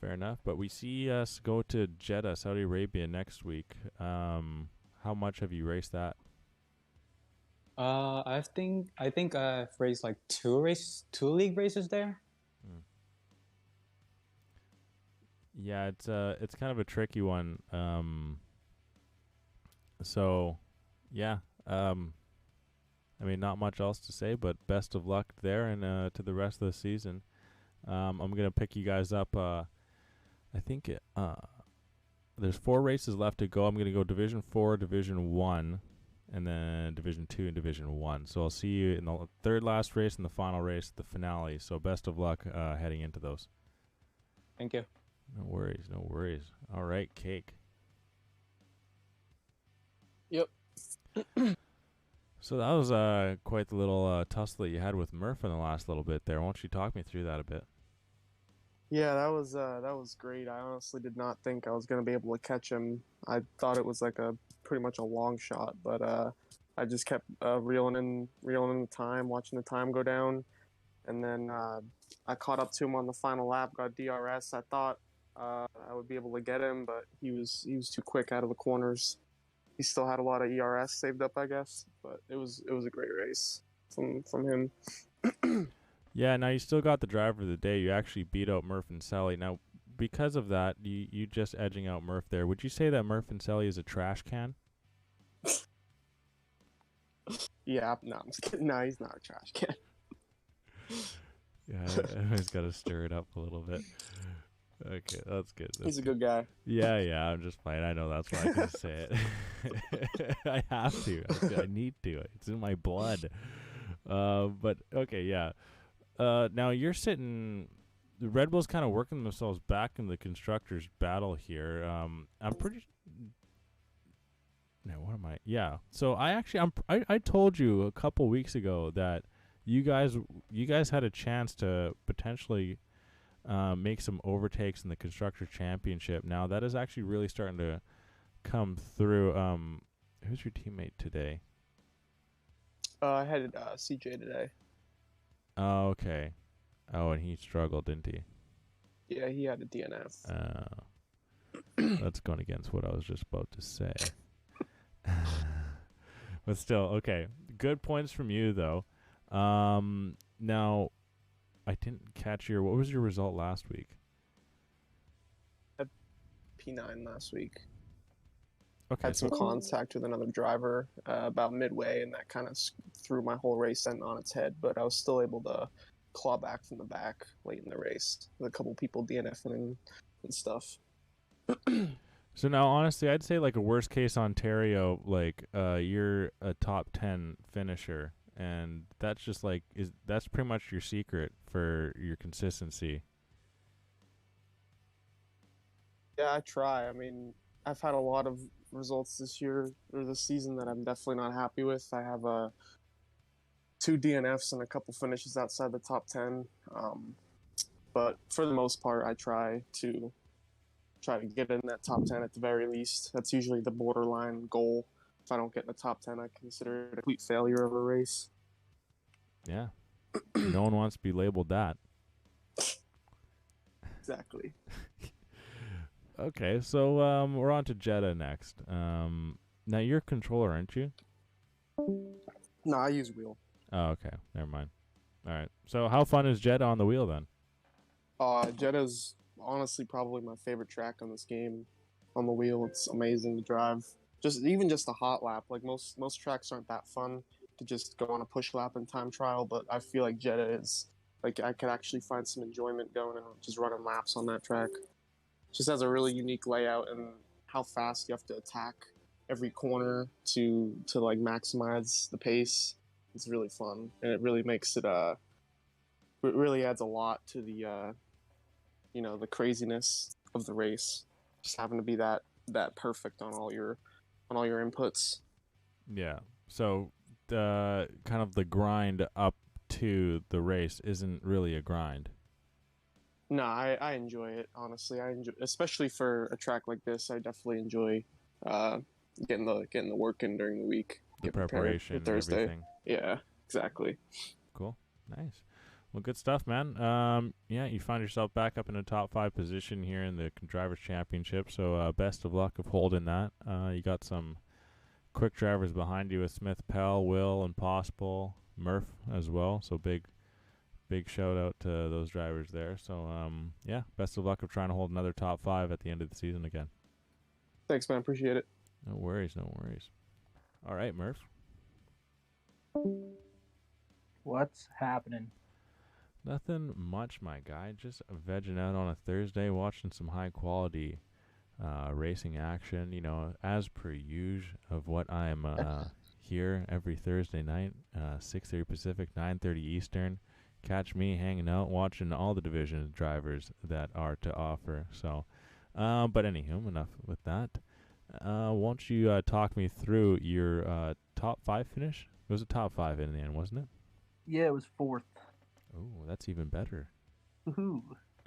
But we see us go to Jeddah, Saudi Arabia next week. How much have you raced that? I think I've raced like two league races there. Yeah, it's kind of a tricky one. So yeah, I mean, not much else to say, but best of luck there and to the rest of the season. I'm gonna pick you guys up. I think there's 4 races left to go. I'm gonna go Division 4, Division 1, and then Division 2 and Division 1. So I'll see you in the third last race and the final race, the finale. So best of luck heading into those. Thank you. No worries. All right, Cake. Yep. So that was quite the little tussle that you had with Murph in the last little bit there. Why don't you talk me through that a bit? Yeah, that was great. I honestly did not think I was going to be able to catch him. I thought it was like pretty much a long shot, but I just kept reeling in the time, watching the time go down, and then I caught up to him on the final lap, got DRS. I thought I would be able to get him, but he was too quick out of the corners. He still had a lot of ERS saved up, I guess, but it was a great race from him. Yeah, now you still got the driver of the day. You actually beat out Murph and Sally. Now, because of that, you just edging out Murph there. Would you say that Murph and Sally is a trash can? Yeah, no, I'm just kidding. No, he's not a trash can. Yeah, I always got to stir it up a little bit. Okay, that's good. He's a good guy. Yeah, I'm just playing. I know that's why I can say it. I have to. I need to. It's in my blood. But okay, yeah. Now you're sitting. The Red Bulls kind of working themselves back in the constructors' battle here. I'm pretty. No, what am I? Yeah. So I told you a couple weeks ago that you guys had a chance to potentially make some overtakes in the Constructors' Championship. Now that is actually really starting to come through. Who's your teammate today? I had CJ today. Oh, okay. Oh, and he struggled, didn't he? Yeah, he had a DNF. That's going against what I was just about to say. But still, okay. Good points from you, though. Now, I didn't catch what was your result last week? P9 last week. Okay. Had some contact with another driver about midway, and that kind of threw my whole race on its head, but I was still able to claw back from the back late in the race with a couple people DNFing and stuff. So now, honestly, I'd say like a worst case Ontario, like you're a top 10 finisher, and that's just like that's pretty much your secret for your consistency. Yeah, I try. I mean, I've had a lot of results this year or this season that I'm definitely not happy with. I have 2 DNFs and a couple finishes outside the top 10. But for the most part, I try to get in that top 10 at the very least. That's usually the borderline goal. If I don't get in the top 10, I consider it a complete failure of a race. Yeah. No one wants to be labeled that. Exactly. Okay, so we're on to Jeddah next. Now you're a controller, aren't you? No, I use wheel. Oh, okay. Never mind. All right. So how fun is Jeddah on the wheel then? Jeddah's honestly probably my favorite track on this game. On the wheel, it's amazing to drive. Even just a hot lap. Like most tracks aren't that fun to just go on a push lap and time trial, but I feel like Jeddah is like I could actually find some enjoyment going and just running laps on that track. It just has a really unique layout and how fast you have to attack every corner to like maximize the pace. It's really fun, and it really makes it really adds a lot to the the craziness of the race. Just having to be that perfect on all your inputs. Yeah. So the kind of the grind up to the race isn't really a grind. No, I enjoy it, honestly. I enjoy, especially for a track like this. I definitely enjoy getting the work in during the week. The preparation, Thursday. Everything. Yeah, exactly. Cool. Nice. Well, good stuff, man. Yeah, you find yourself back up in a top 5 position here in the Drivers' Championship, so best of luck of holding that. You got some quick drivers behind you with Smith, Pell, Will, and Possible, Murph as well, so big shout out to those drivers there. So, yeah, best of luck of trying to hold another top 5 at the end of the season again. Thanks, man. Appreciate it. No worries. All right, Murph. What's happening? Nothing much, my guy. Just vegging out on a Thursday, watching some high-quality racing action, as per usual of what I'm here every Thursday night, 6:30 Pacific, 9:30 Eastern. Catch me hanging out, watching all the division drivers that are to offer. So, but anywho, enough with that. Won't you talk me through your top 5 finish? It was a top 5 in the end, wasn't it? Yeah, it was 4th. Oh, that's even better. Woohoo.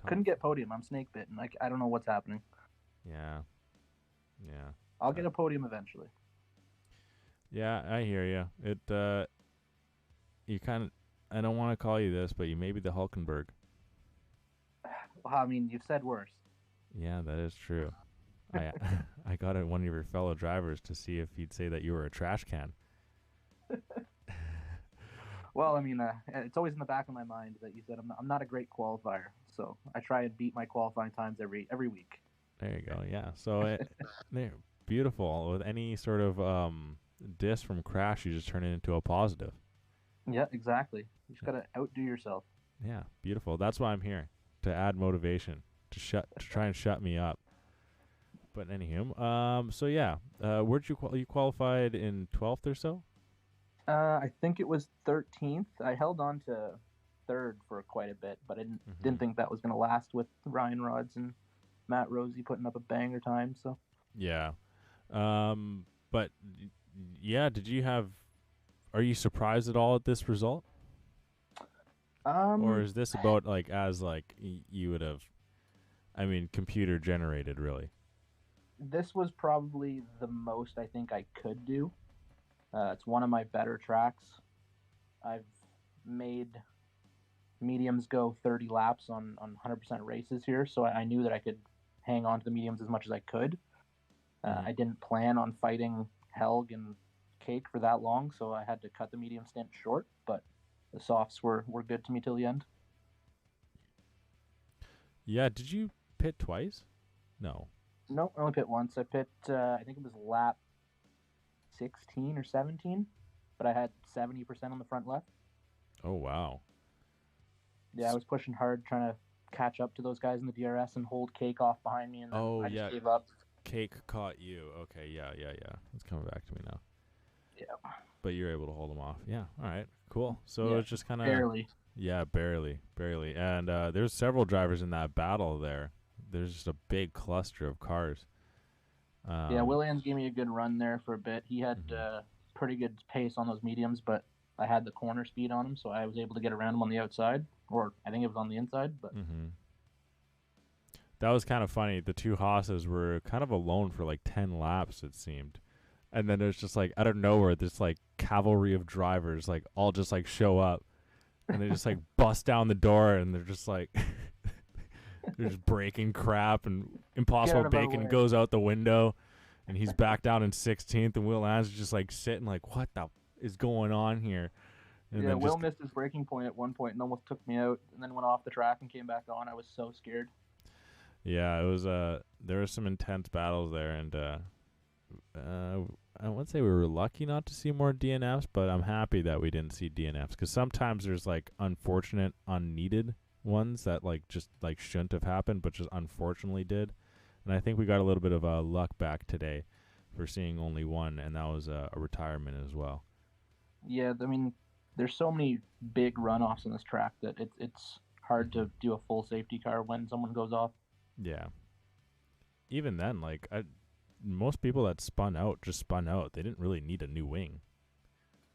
Couldn't get podium. I'm snake bitten. I don't know what's happening. Yeah. I'll get a podium eventually. Yeah, I hear you. You kind of, I don't want to call you this, but you may be the Hulkenberg. Well, I mean, you've said worse. Yeah, that is true. I got one of your fellow drivers to see if he'd say that you were a trash can. Well, I mean, it's always in the back of my mind that you said I'm not a great qualifier, so I try and beat my qualifying times every week. There you go. Yeah. So there, beautiful. With any sort of diss from crash, you just turn it into a positive. Yeah, exactly. You just gotta outdo yourself. Yeah, beautiful. That's why I'm here, to add motivation, to try and shut me up. But anywho, so yeah, where'd you qualified in 12th or so? I think it was 13th. I held on to 3rd for quite a bit, but I didn't think that was going to last with Ryan Rods and Matt Rosie putting up a banger time. So yeah, but yeah, are you surprised at all at this result? Or is this about you would have, I mean, computer generated really? This was probably the most I think I could do. It's one of my better tracks. I've made mediums go 30 laps on 100% races here, so I knew that I could hang on to the mediums as much as I could. I didn't plan on fighting Helg and Cake for that long, so I had to cut the medium stint short, but the softs were good to me till the end. Yeah, did you pit twice? No, I only pit once. I pit, I think it was lap 16 or 17, but I had 70% on the front left. Oh, wow. Yeah, I was pushing hard, trying to catch up to those guys in the DRS and hold Cake off behind me, and then I just gave up. Cake caught you. Okay, yeah. It's coming back to me now. Yeah. But you're able to hold them off. Yeah, all right, cool. So it's just kind of... Barely. Yeah, barely. And there's several drivers in that battle there. There's just a big cluster of cars. Yeah, Williams gave me a good run there for a bit. He had pretty good pace on those mediums, but I had the corner speed on him, so I was able to get around him on the outside, or I think it was on the inside. But that was kind of funny. The two Haas's were kind of alone for like 10 laps, it seemed. And then there's just like, out of nowhere, this like cavalry of drivers like all just like show up. And they just like bust down the door, and they're just like, they're just breaking crap. And Impossible Bacon goes out the window, and he's back down in 16th. And Will Lance is just like sitting like, what the is going on here? And yeah, Will missed his braking point at one point and almost took me out, and then went off the track and came back on. I was so scared. Yeah, it was there were some intense battles there, and I wouldn't say we were lucky not to see more DNFs, but I'm happy that we didn't see DNFs, because sometimes there's like unfortunate, unneeded ones that like just like shouldn't have happened, but just unfortunately did. And I think we got a little bit of luck back today for seeing only one, and that was a retirement as well. Yeah, I mean, there's so many big runoffs on this track that it's hard to do a full safety car when someone goes off. Yeah. Even then, like most people that spun out just spun out. They didn't really need a new wing.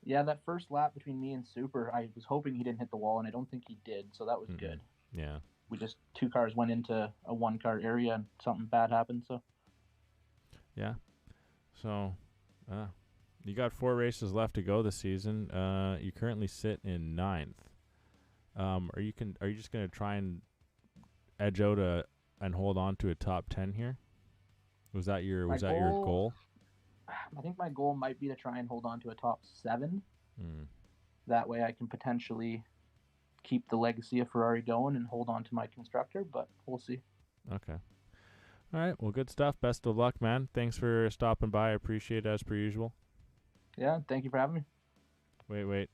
Yeah, that first lap between me and Super, I was hoping he didn't hit the wall, and I don't think he did, so that was good. Yeah. We just, two cars went into a one-car area, and something bad happened, so. Yeah. So, you got 4 races left to go this season. You currently sit in 9th. Are you just going to try and edge out and hold on to a top 10 here? Was that your goal? I think my goal might be to try and hold on to a top 7. That way I can potentially keep the legacy of Ferrari going and hold on to my constructor, but we'll see. Okay. All right. Well, good stuff. Best of luck, man. Thanks for stopping by. I appreciate it as per usual. Yeah, thank you for having me. Wait.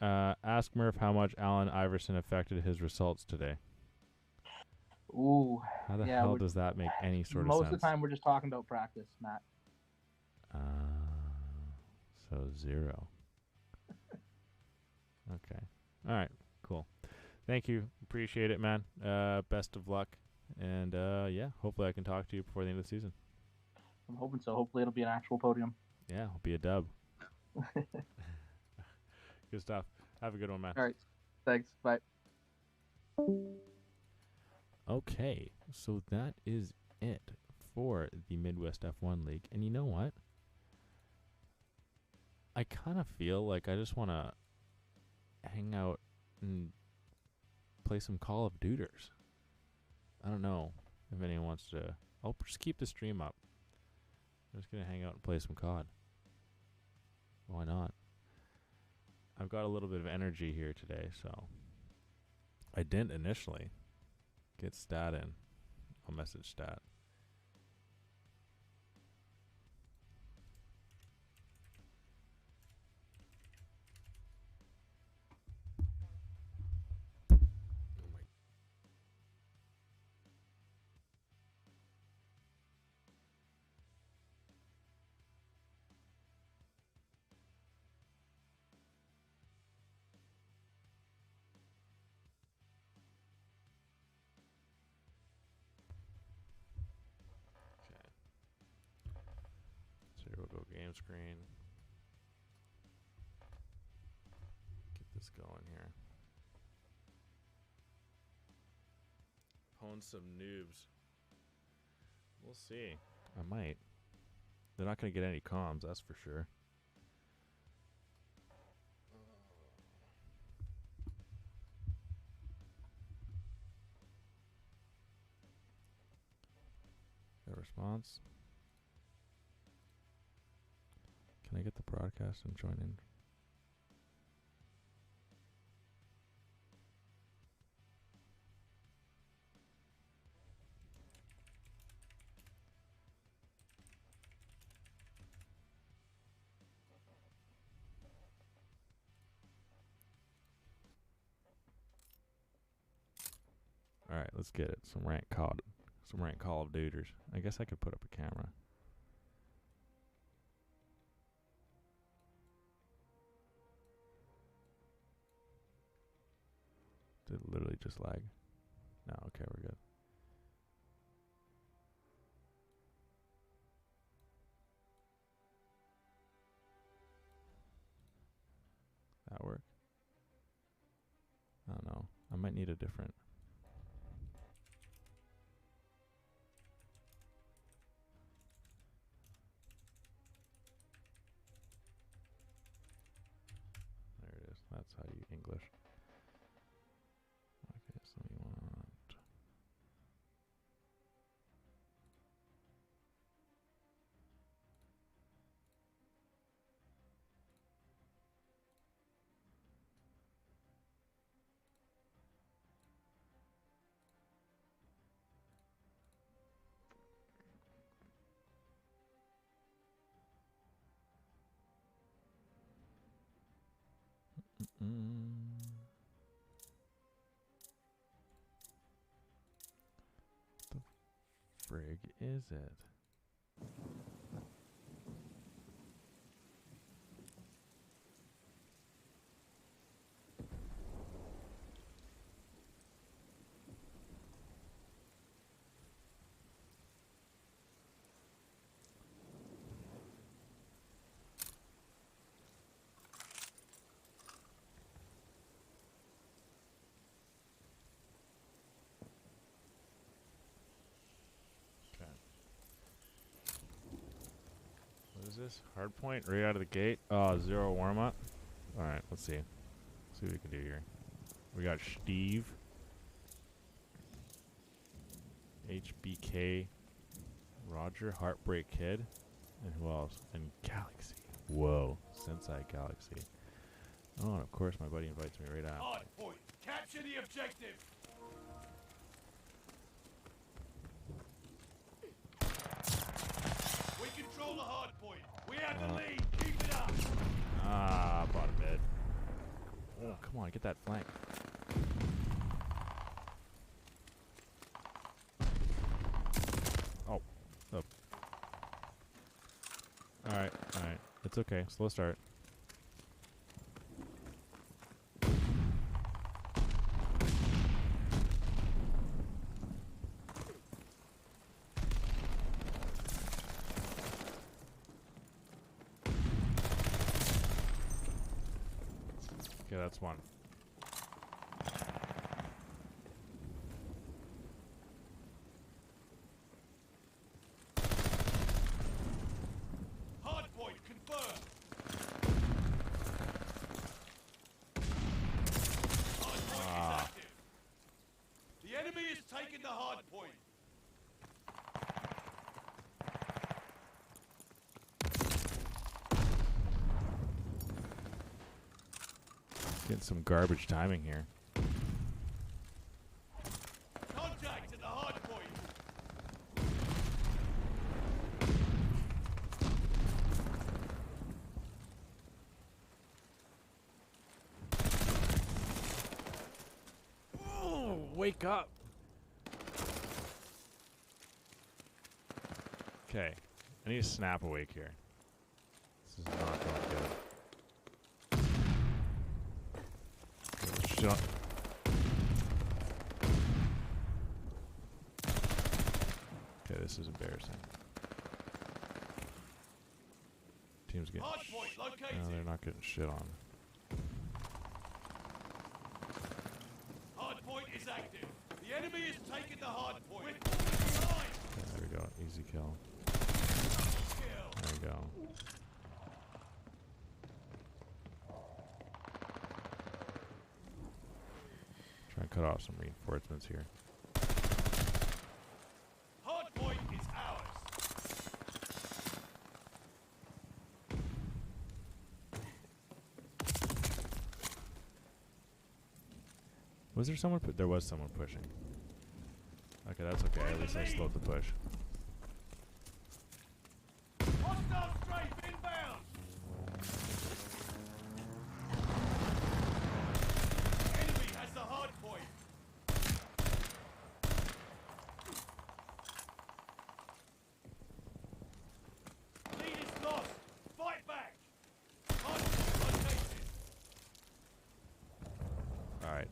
Ask Murph how much Allen Iverson affected his results today. Ooh. How the hell does that make any sort of sense? Most of the time we're just talking about practice, Matt. So 0. Okay. All right. Cool. Thank you. Appreciate it, man. Best of luck. And, yeah, hopefully I can talk to you before the end of the season. I'm hoping so. Hopefully it'll be an actual podium. Yeah, it'll be a dub. Good stuff. Have a good one, man. All right. Thanks. Bye. Okay, so that is it for the Midwest F1 League. And you know what? I kind of feel like I just want to hang out and play some Call of Duters. I don't know if anyone wants to. I'll just keep the stream up. I'm just going to hang out and play some COD. Why not? I've got a little bit of energy here today, so I didn't initially get stat in. I'll message stat. We'll go game screen. Get this going here. Pwn some noobs. We'll see. I might. They're not going to get any comms, that's for sure. Got a response. Can I get the broadcast and join in? All right, let's get it. Some rank Call of Duters. I guess I could put up a camera. Did it literally just lag? No, okay, we're good. might need a different. There it is. That's how you English. Okay, so we want. The frig is it? What is this? Hard point right out of the gate? Oh, 0 warm up. Alright, let's see. See what we can do here. We got Steve, HBK, Roger, Heartbreak Kid, and who else? And Galaxy. Whoa, Sensei Galaxy. Oh, and of course my buddy invites me right after. Hard point. Capture the objective. We control the hard point. We have the lead. Keep it up. Ah, bottom mid. Oh, come on, get that flank. Oh. Oh. Alright, alright. It's okay. Slow start. Okay, that's one. Hard point confirmed. Hard point is active. The enemy is taking the hard point. Getting some garbage timing here. Contact at the hard point. Oh, wake up. Okay. I need to snap awake here. This is not going good. Shot. Okay, this is embarrassing. Team's getting. Hard point located. No, they're not getting shit on. Hard point is active. The enemy is taking the hard point. Nice. Okay, there we go. Easy kill. Kill. There we go. Try and cut off some reinforcements here. Hard point is ours. Was there someone? There was someone pushing. Okay, that's okay. At least I slowed the push. Hostile strafe inbound. Enemy has the hard point. Lead is lost. Fight back. Hard point located. All right.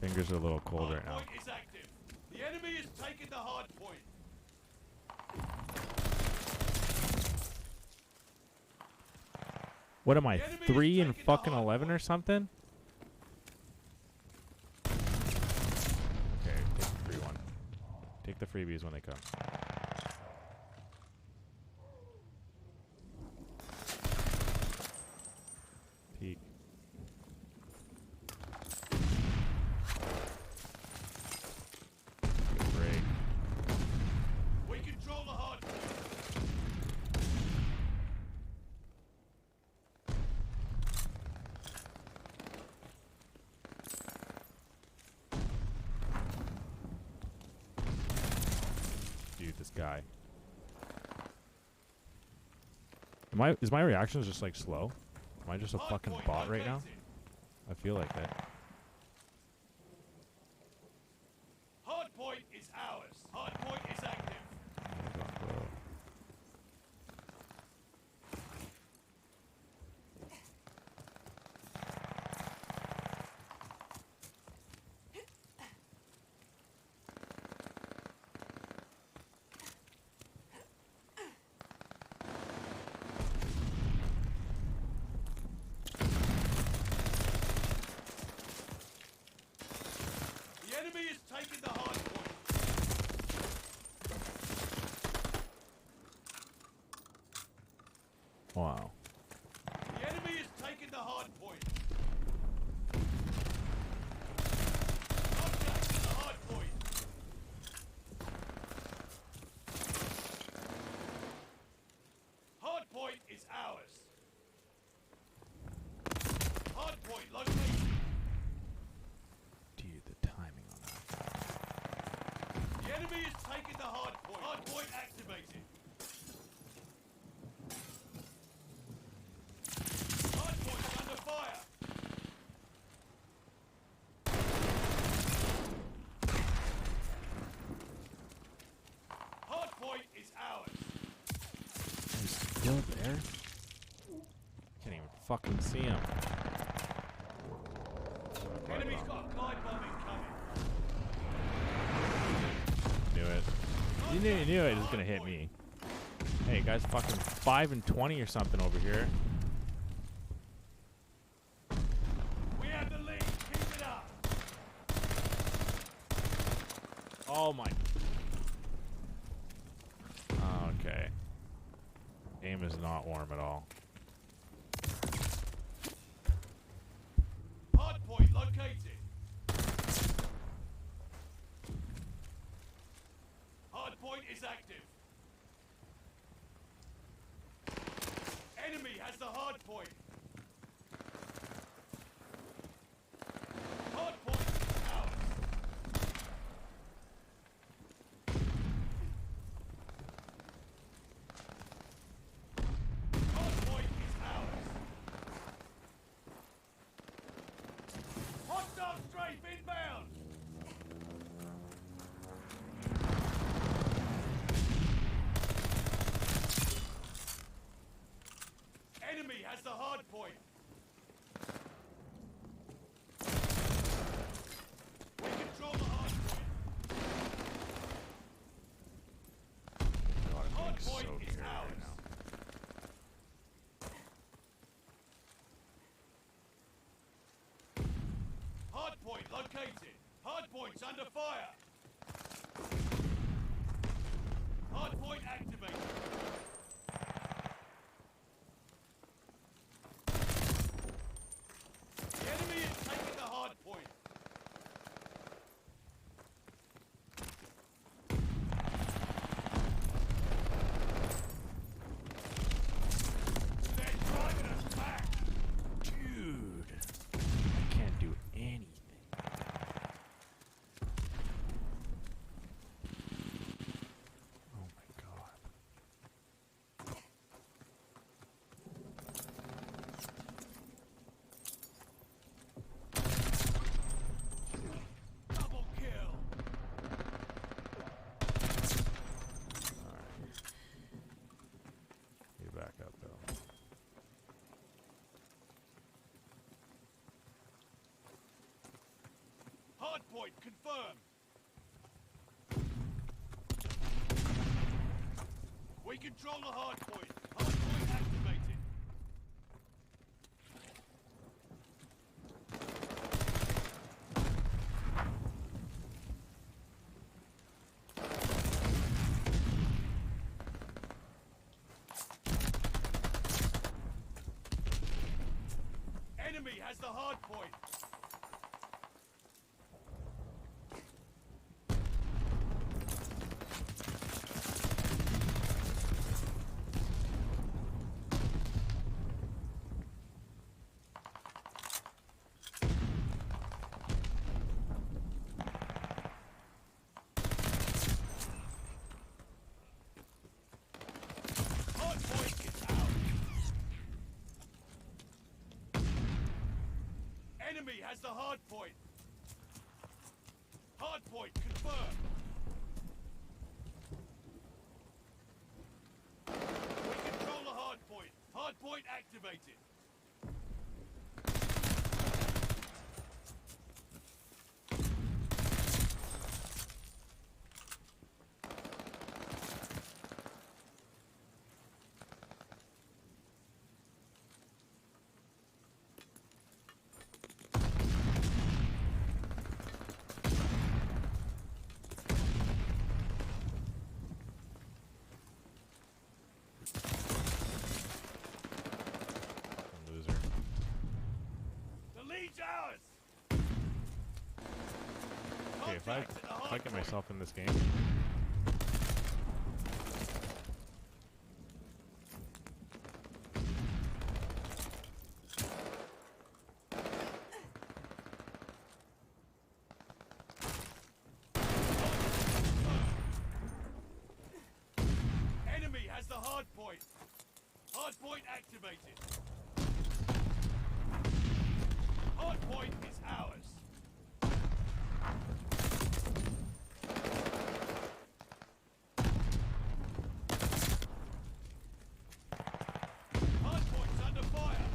Fingers are a little cold Hard right now. point is active. The enemy is taking the hard point. What am I? The enemy is 3 and taking the fucking hard 11 or point. something? Take the freebies when they come. Peek. Break. We control the hard point. Dude, this guy. Is my reactions just like slow? Am I just a fucking bot right now? I feel like that. Hard point is ours. Hard point is active. The enemy is taking the hard point. Wow. The enemy is taking the hard point. Contact with the hard point. Hard point is ours. Hard point located. Dude, the timing on that. The enemy is taking the hard point. Hard point activated. Hard point under fire. Hard point is ours. He's still there? Can't even fucking see him. Enemy's got a glide bomb incoming. Knew it. You knew it was gonna hit me. Hey, guys, fucking 5 and 20 or something over here. We have the lead. Keep it up. Oh my. Okay. Aim is not warm at all. Hard point located. Hard point is active. Enemy has the hard point. Hard point is ours. Hard point is ours. Hostile strafe inbound. Enemy has the hard point. We control the hard point. God, I'm Hard getting point so is scared right ours. now. Hard point located. Hard point's under fire. Hard point activated. The enemy is taking the hard point. They're driving us back. Dude. I can't do anything. Oh my god. Double kill. Alright. Get back up though. Hard point confirmed. We control the hard point. Hard point activated. Enemy has the hard point. Hard point is out. Enemy has the hard point. Hard point confirmed. We control the hard point. Hard point activated. Loser. The lead's ours. Okay, if Contact at the I hard get point. myself in this game, Enemy has the hard point. Hard point activated. Hard point is ours. Hard point's under fire.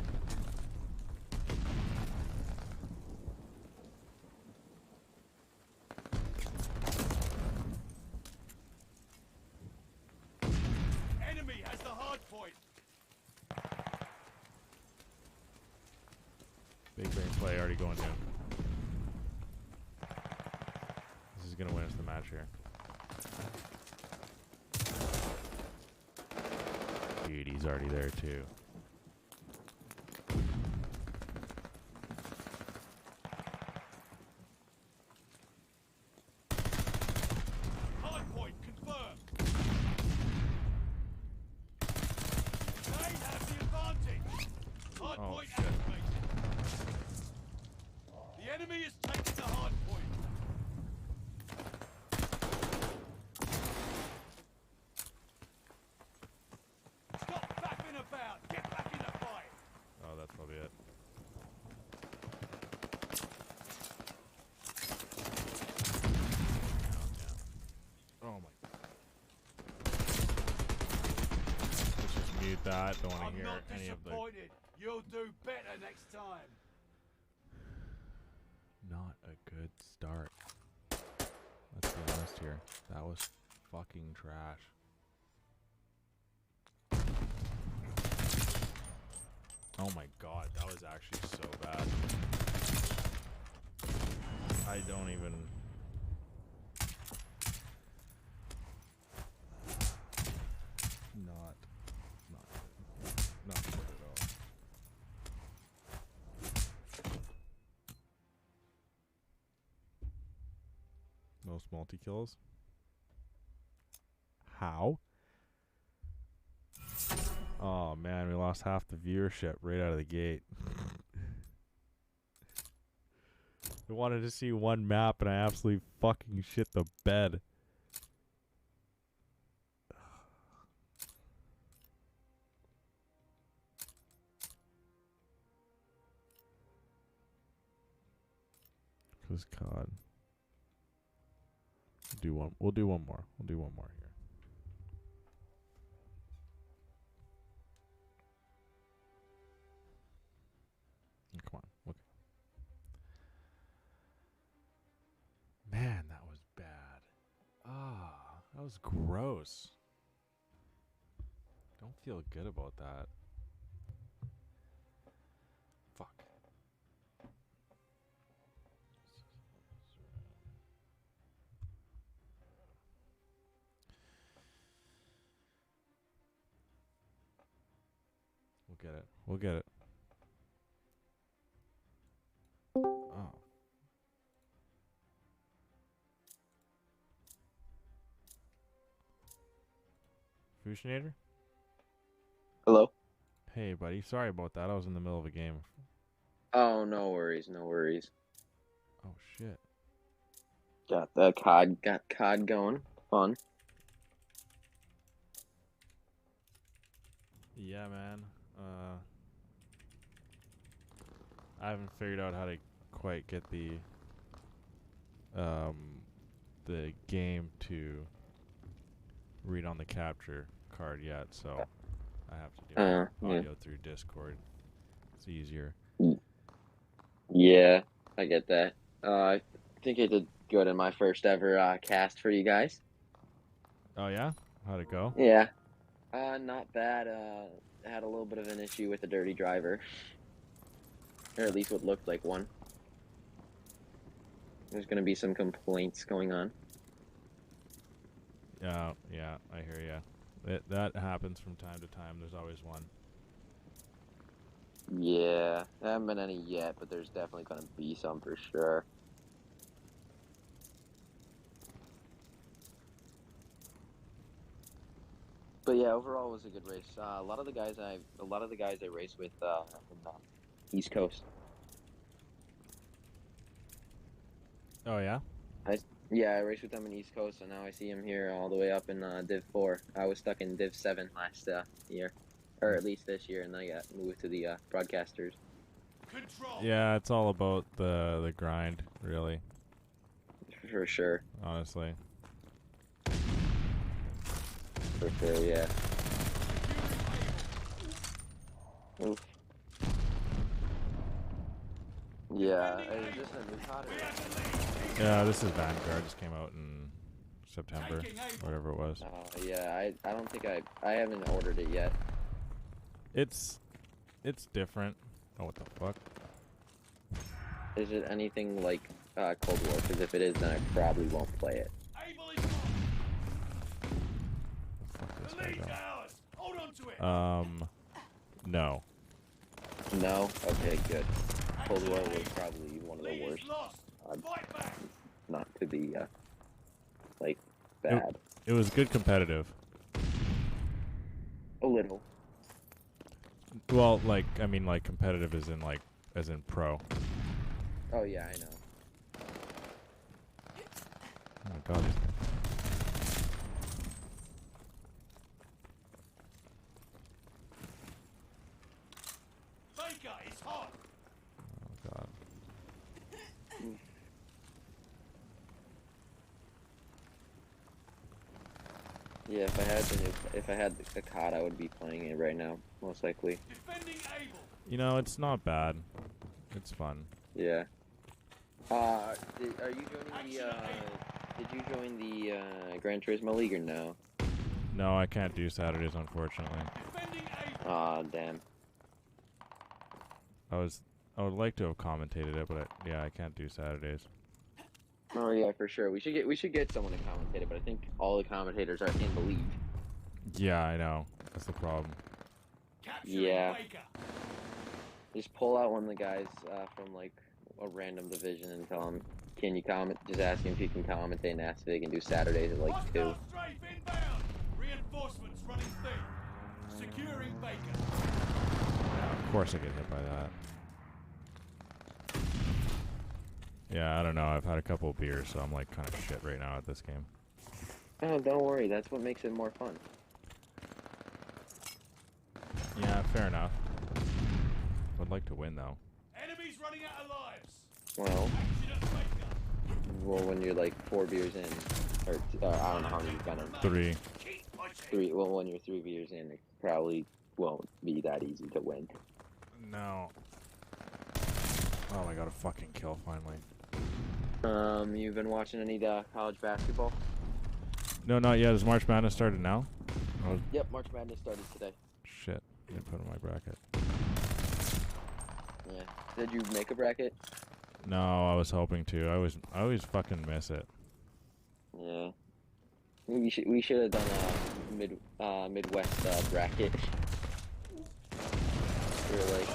Enemy has the hard point. big brain play already going down. This is gonna win us the match here. Dude, he's already there too. Hard point confirmed. They have the advantage. Hard Oh, point shit. activated. The enemy is taking the hard point. Stop faffing about. Get back in the fight. Oh, that's probably it. Oh my. Let's just mute that. Don't want to I'm hear not any of the. disappointed. You'll do better next time. Not a good start. Let's be honest here. That was fucking trash. Oh my god, that was actually so bad. I don't even. Not good. Not good at all. Most multi-kills? How? Oh man, we lost half the viewership right out of the gate. I wanted to see one map and I absolutely fucking shit the bed. Cause God. We'll do one more. We'll do one more here. Come on. Okay. Man, that was bad. Ah, that was gross. Don't feel good about that. Fuck. We'll get it. We'll get it. Fushinator? Hello? Hey, buddy. Sorry about that. I was in the middle of a game. Oh, no worries, no worries. Oh, shit. Got COD going. Fun. Yeah, man. I haven't figured out how to quite get the game to read on the capture card yet, so I have to do audio through Discord. It's easier. Yeah, I get that. I think I did good in my first ever cast for you guys. Oh, yeah? How'd it go? Yeah. Not bad. I had a little bit of an issue with the dirty driver. Or at least what looked like one. There's gonna be some complaints going on. Yeah, I hear ya. That happens from time to time. There's always one. Yeah, there haven't been any yet, but there's definitely gonna be some for sure. But yeah, overall it was a good race. A lot of the guys I raced with in the East Coast. Oh, yeah? Yeah, I raced with them in East Coast, and now I see him here all the way up in Div 4. I was stuck in Div 7 last year, or at least this year, and then I got moved to the broadcasters. Control. Yeah, it's all about the grind, really. For sure. Honestly. For sure, yeah. Oof. Yeah, is this a new COD? Yeah, this is Vanguard. Just came out in September, whatever it was. Yeah, I don't think I haven't ordered it yet. It's different. Oh, what the fuck? Is it anything like Cold War? Because if it is, then I probably won't play it. Fuck this guy Ours. Hold on to it. go. No. No? Okay, good. Cold War was probably one of the worst. Fight back. Not to be, like, bad. It was good competitive. A little. Well, like, I mean, like, competitive as in pro. Oh, yeah, I know. Oh my god. Baker is hot. Oh god. Yeah, if I had the COD, I would be playing it right now, most likely. Defending able. You know, it's not bad. It's fun. Yeah. Are you joining the, did you join the, Gran Turismo League or no? No, I can't do Saturdays, unfortunately. Defending able. Aw, damn. I would like to have commentated it, but yeah, I can't do Saturdays. Oh yeah, for sure. We should get someone to commentate it, but I think all the commentators are in the league. Yeah, I know. That's the problem. Capturing Yeah. Baker. Just pull out one of the guys from like a random division and tell him, can you comment? Just ask him if he can commentate and ask if they can do Saturdays at like 2. Hostile strafe inbound. Reinforcements running thin. Securing Baker. Yeah, of course I get hit by that. Yeah, I don't know. I've had a couple of beers, so I'm like kind of shit right now at this game. Oh, don't worry. That's what makes it more fun. Yeah, fair enough. Would like to win though. Enemies running out of lives. Well, Action at Baker. well, when you're like 4 beers in, or I don't know how many you've done. 3. Keep pushing. 3. Well, when you're 3 beers in, it probably won't be that easy to win. No. Oh, I got a fucking kill finally. You've been watching any college basketball? No, not yet. Has March Madness started now? Oh, Yep, March Madness started today. shit. I didn't put it in my bracket. Yeah. Did you make a bracket? No, I was hoping to. I always fucking miss it. Yeah. We should have done a Midwest bracket. Or like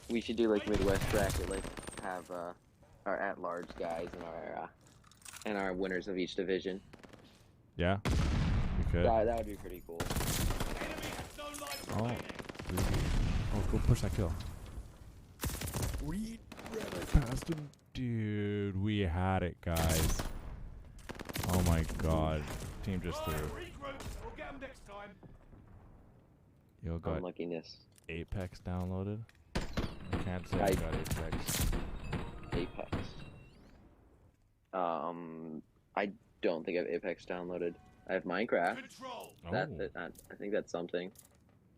we should do like Midwest bracket, like have our at-large guys and our winners of each division. Yeah? You could? That would be pretty cool. Oh, oh, go push that kill. We ran it past him. Dude, we had it, guys. Oh my god. Team just threw. We'll get 'em next time. Yo, got Unluckiness. Apex downloaded. I can't say I got Apex. Apex. I don't think I have Apex downloaded. I have Minecraft. Control. I think that's something.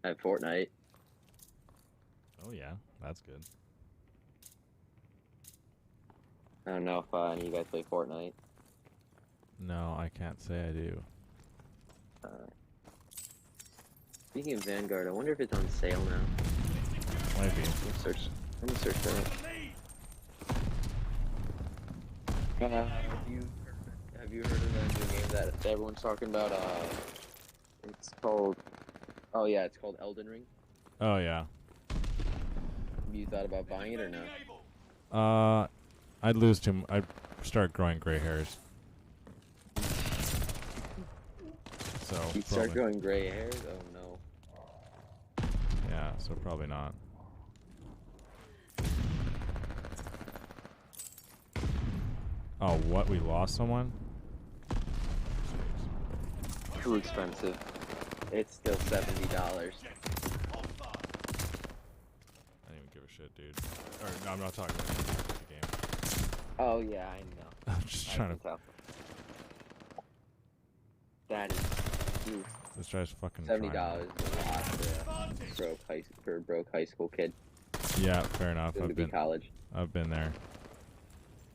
I have Fortnite. Oh yeah, that's good. I don't know if any of you guys play Fortnite. No, I can't say I do. Speaking of Vanguard, I wonder if it's on sale now. Might be. I'm gonna search for it. Have you heard of that new game that everyone's talking about? It's called. Oh yeah, it's called Elden Ring. Oh yeah. Have you thought about buying it or no? I'd lose too. I'd start growing gray hairs. So You start growing gray hairs? Oh no. yeah, so probably not. Oh, what? We lost someone? Too expensive. It's still $70. I don't even give a shit, dude. Or, no, I'm not talking about the game. Oh yeah, I know. I'm just trying to. Tell. That is ooh, This guy's fucking. $70 is a lot for a broke high school kid. Yeah, fair enough. Soon to be college. I've been there.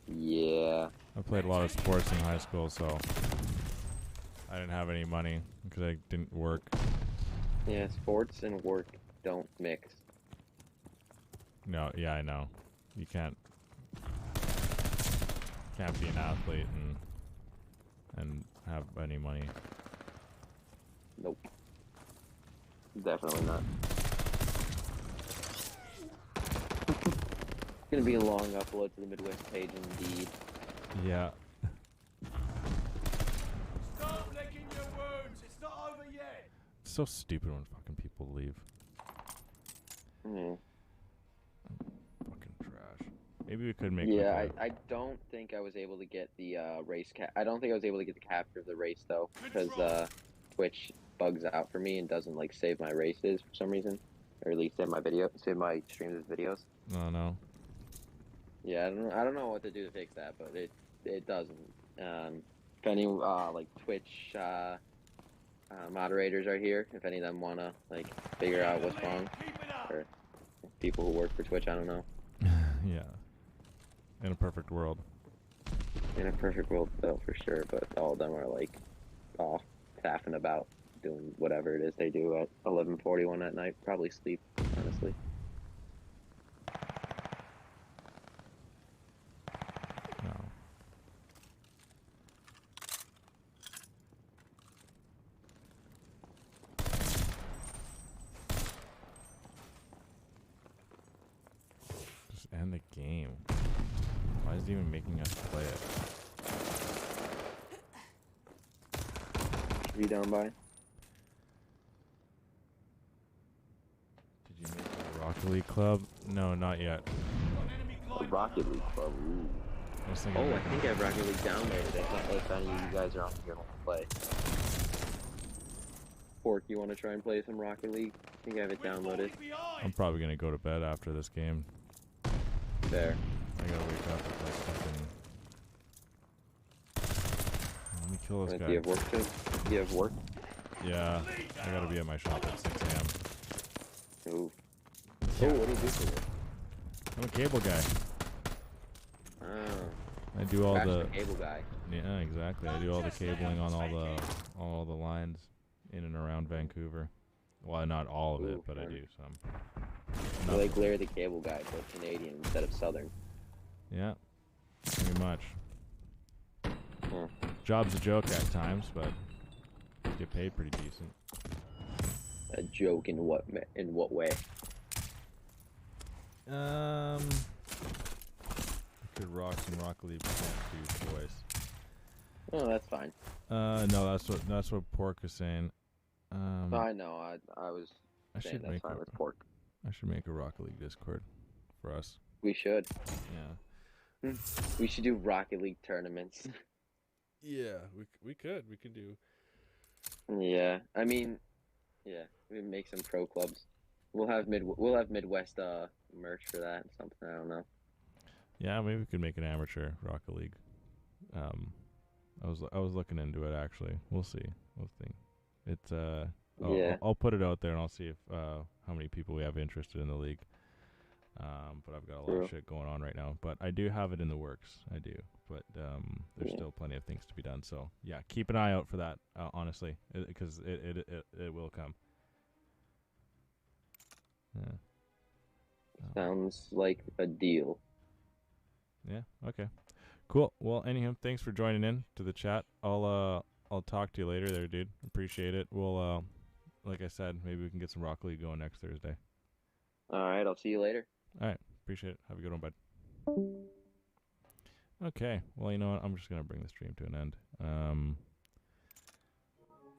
Yeah. I played a lot of sports in high school, so I didn't have any money because I didn't work. Yeah, sports and work don't mix. No, yeah, I know. You can't be an athlete and have any money. Nope. Definitely not. It's gonna be a long upload to the Midwest page indeed. Yeah. Stop licking your wounds. It's not over yet. It's so stupid when fucking people leave. Mm. Fucking trash. Maybe we could make. Yeah, like I don't think I was able to get the race cap. I don't think I was able to get the capture of the race though, because Twitch bugs out for me and doesn't like save my races for some reason, or at least save my streams as videos. No. Yeah, I don't know what to do to fix that, but it doesn't. If any like Twitch moderators are here, if any of them wanna like figure out what's wrong, or people who work for Twitch, I don't know. Yeah. In a perfect world. In a perfect world, though, for sure, but all of them are like off faffing about doing whatever it is they do at 11:41 at night. Probably sleep, honestly. No. Just end the game. Why is it even making us play it? Are you down by? Did you make a Rocket League club? No, not yet. Rocket League Club. Ooh. I was thinking Oh, I making- think I have Rocket League downloaded. I can't if any of you guys are on here to play. Pork, you want to try and play some Rocket League? I think I have it downloaded. I'm probably gonna go to bed after this game. There. I gotta wake up at like fucking. Let me kill this Do guy. you have work too? Do you have work? Yeah, I gotta be at my shop at 6 a.m. Ooh. Oh, what do you do for work? I'm a cable guy. Oh. I do all Crash the. cable guy. Yeah, exactly. I do all the cabling on all the lines in and around Vancouver. Well, not all of it, Ooh, but I fun. do some. You're like Larry the Cable Guy, but Canadian instead of Southern. Yeah, pretty much. Huh. Job's a joke at times, but get paid pretty decent. A joke in what way? I could rock some Rocket League, but can't do twice. Oh, that's fine. No, that's what Pork is saying. I know. I was I saying should that's make fine a, with pork. I should make a Rocket League Discord for us. We should. Yeah. We should do Rocket League tournaments. Yeah, we could do. Yeah, I mean, yeah, we make some pro clubs. We'll have Midwest merch for that and something. I don't know. Yeah, maybe we could make an amateur Rocket League. I was looking into it actually. We'll see. It's I'll put it out there and I'll see if how many people we have interested in the league. But I've got a lot of shit going on right now. But I do have it in the works. I do. But there's still plenty of things to be done. So yeah, keep an eye out for that. Honestly, because it will come. Yeah. Sounds like a deal. Yeah. Okay. Cool. Well, anyhow, thanks for joining in to the chat. I'll talk to you later, there, dude. Appreciate it. We'll like I said, maybe we can get some Rocket League going next Thursday. All right. I'll see you later. All right. Appreciate it. Have a good one, bud. Okay. Well, you know what? I'm just gonna bring the stream to an end.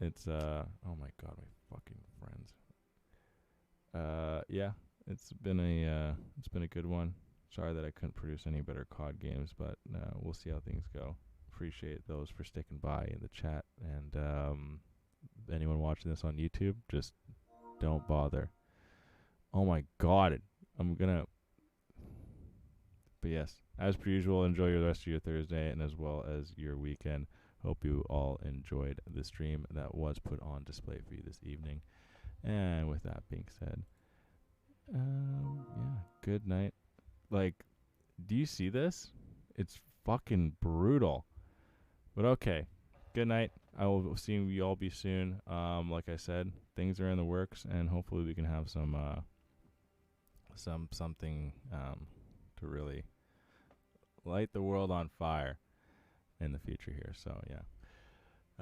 It's oh my god, my fucking friends. Yeah, it's been a good one. Sorry that I couldn't produce any better COD games, but we'll see how things go. Appreciate those for sticking by in the chat, and anyone watching this on YouTube, just don't bother. Oh my god, but yes, as per usual, enjoy the rest of your Thursday and as well as your weekend. Hope you all enjoyed the stream that was put on display for you this evening. And with that being said, yeah, good night. Like, do you see this? It's fucking brutal. But okay, good night. I will see you all be soon. Like I said, things are in the works, and hopefully we can have something to really light the world on fire in the future here. So yeah.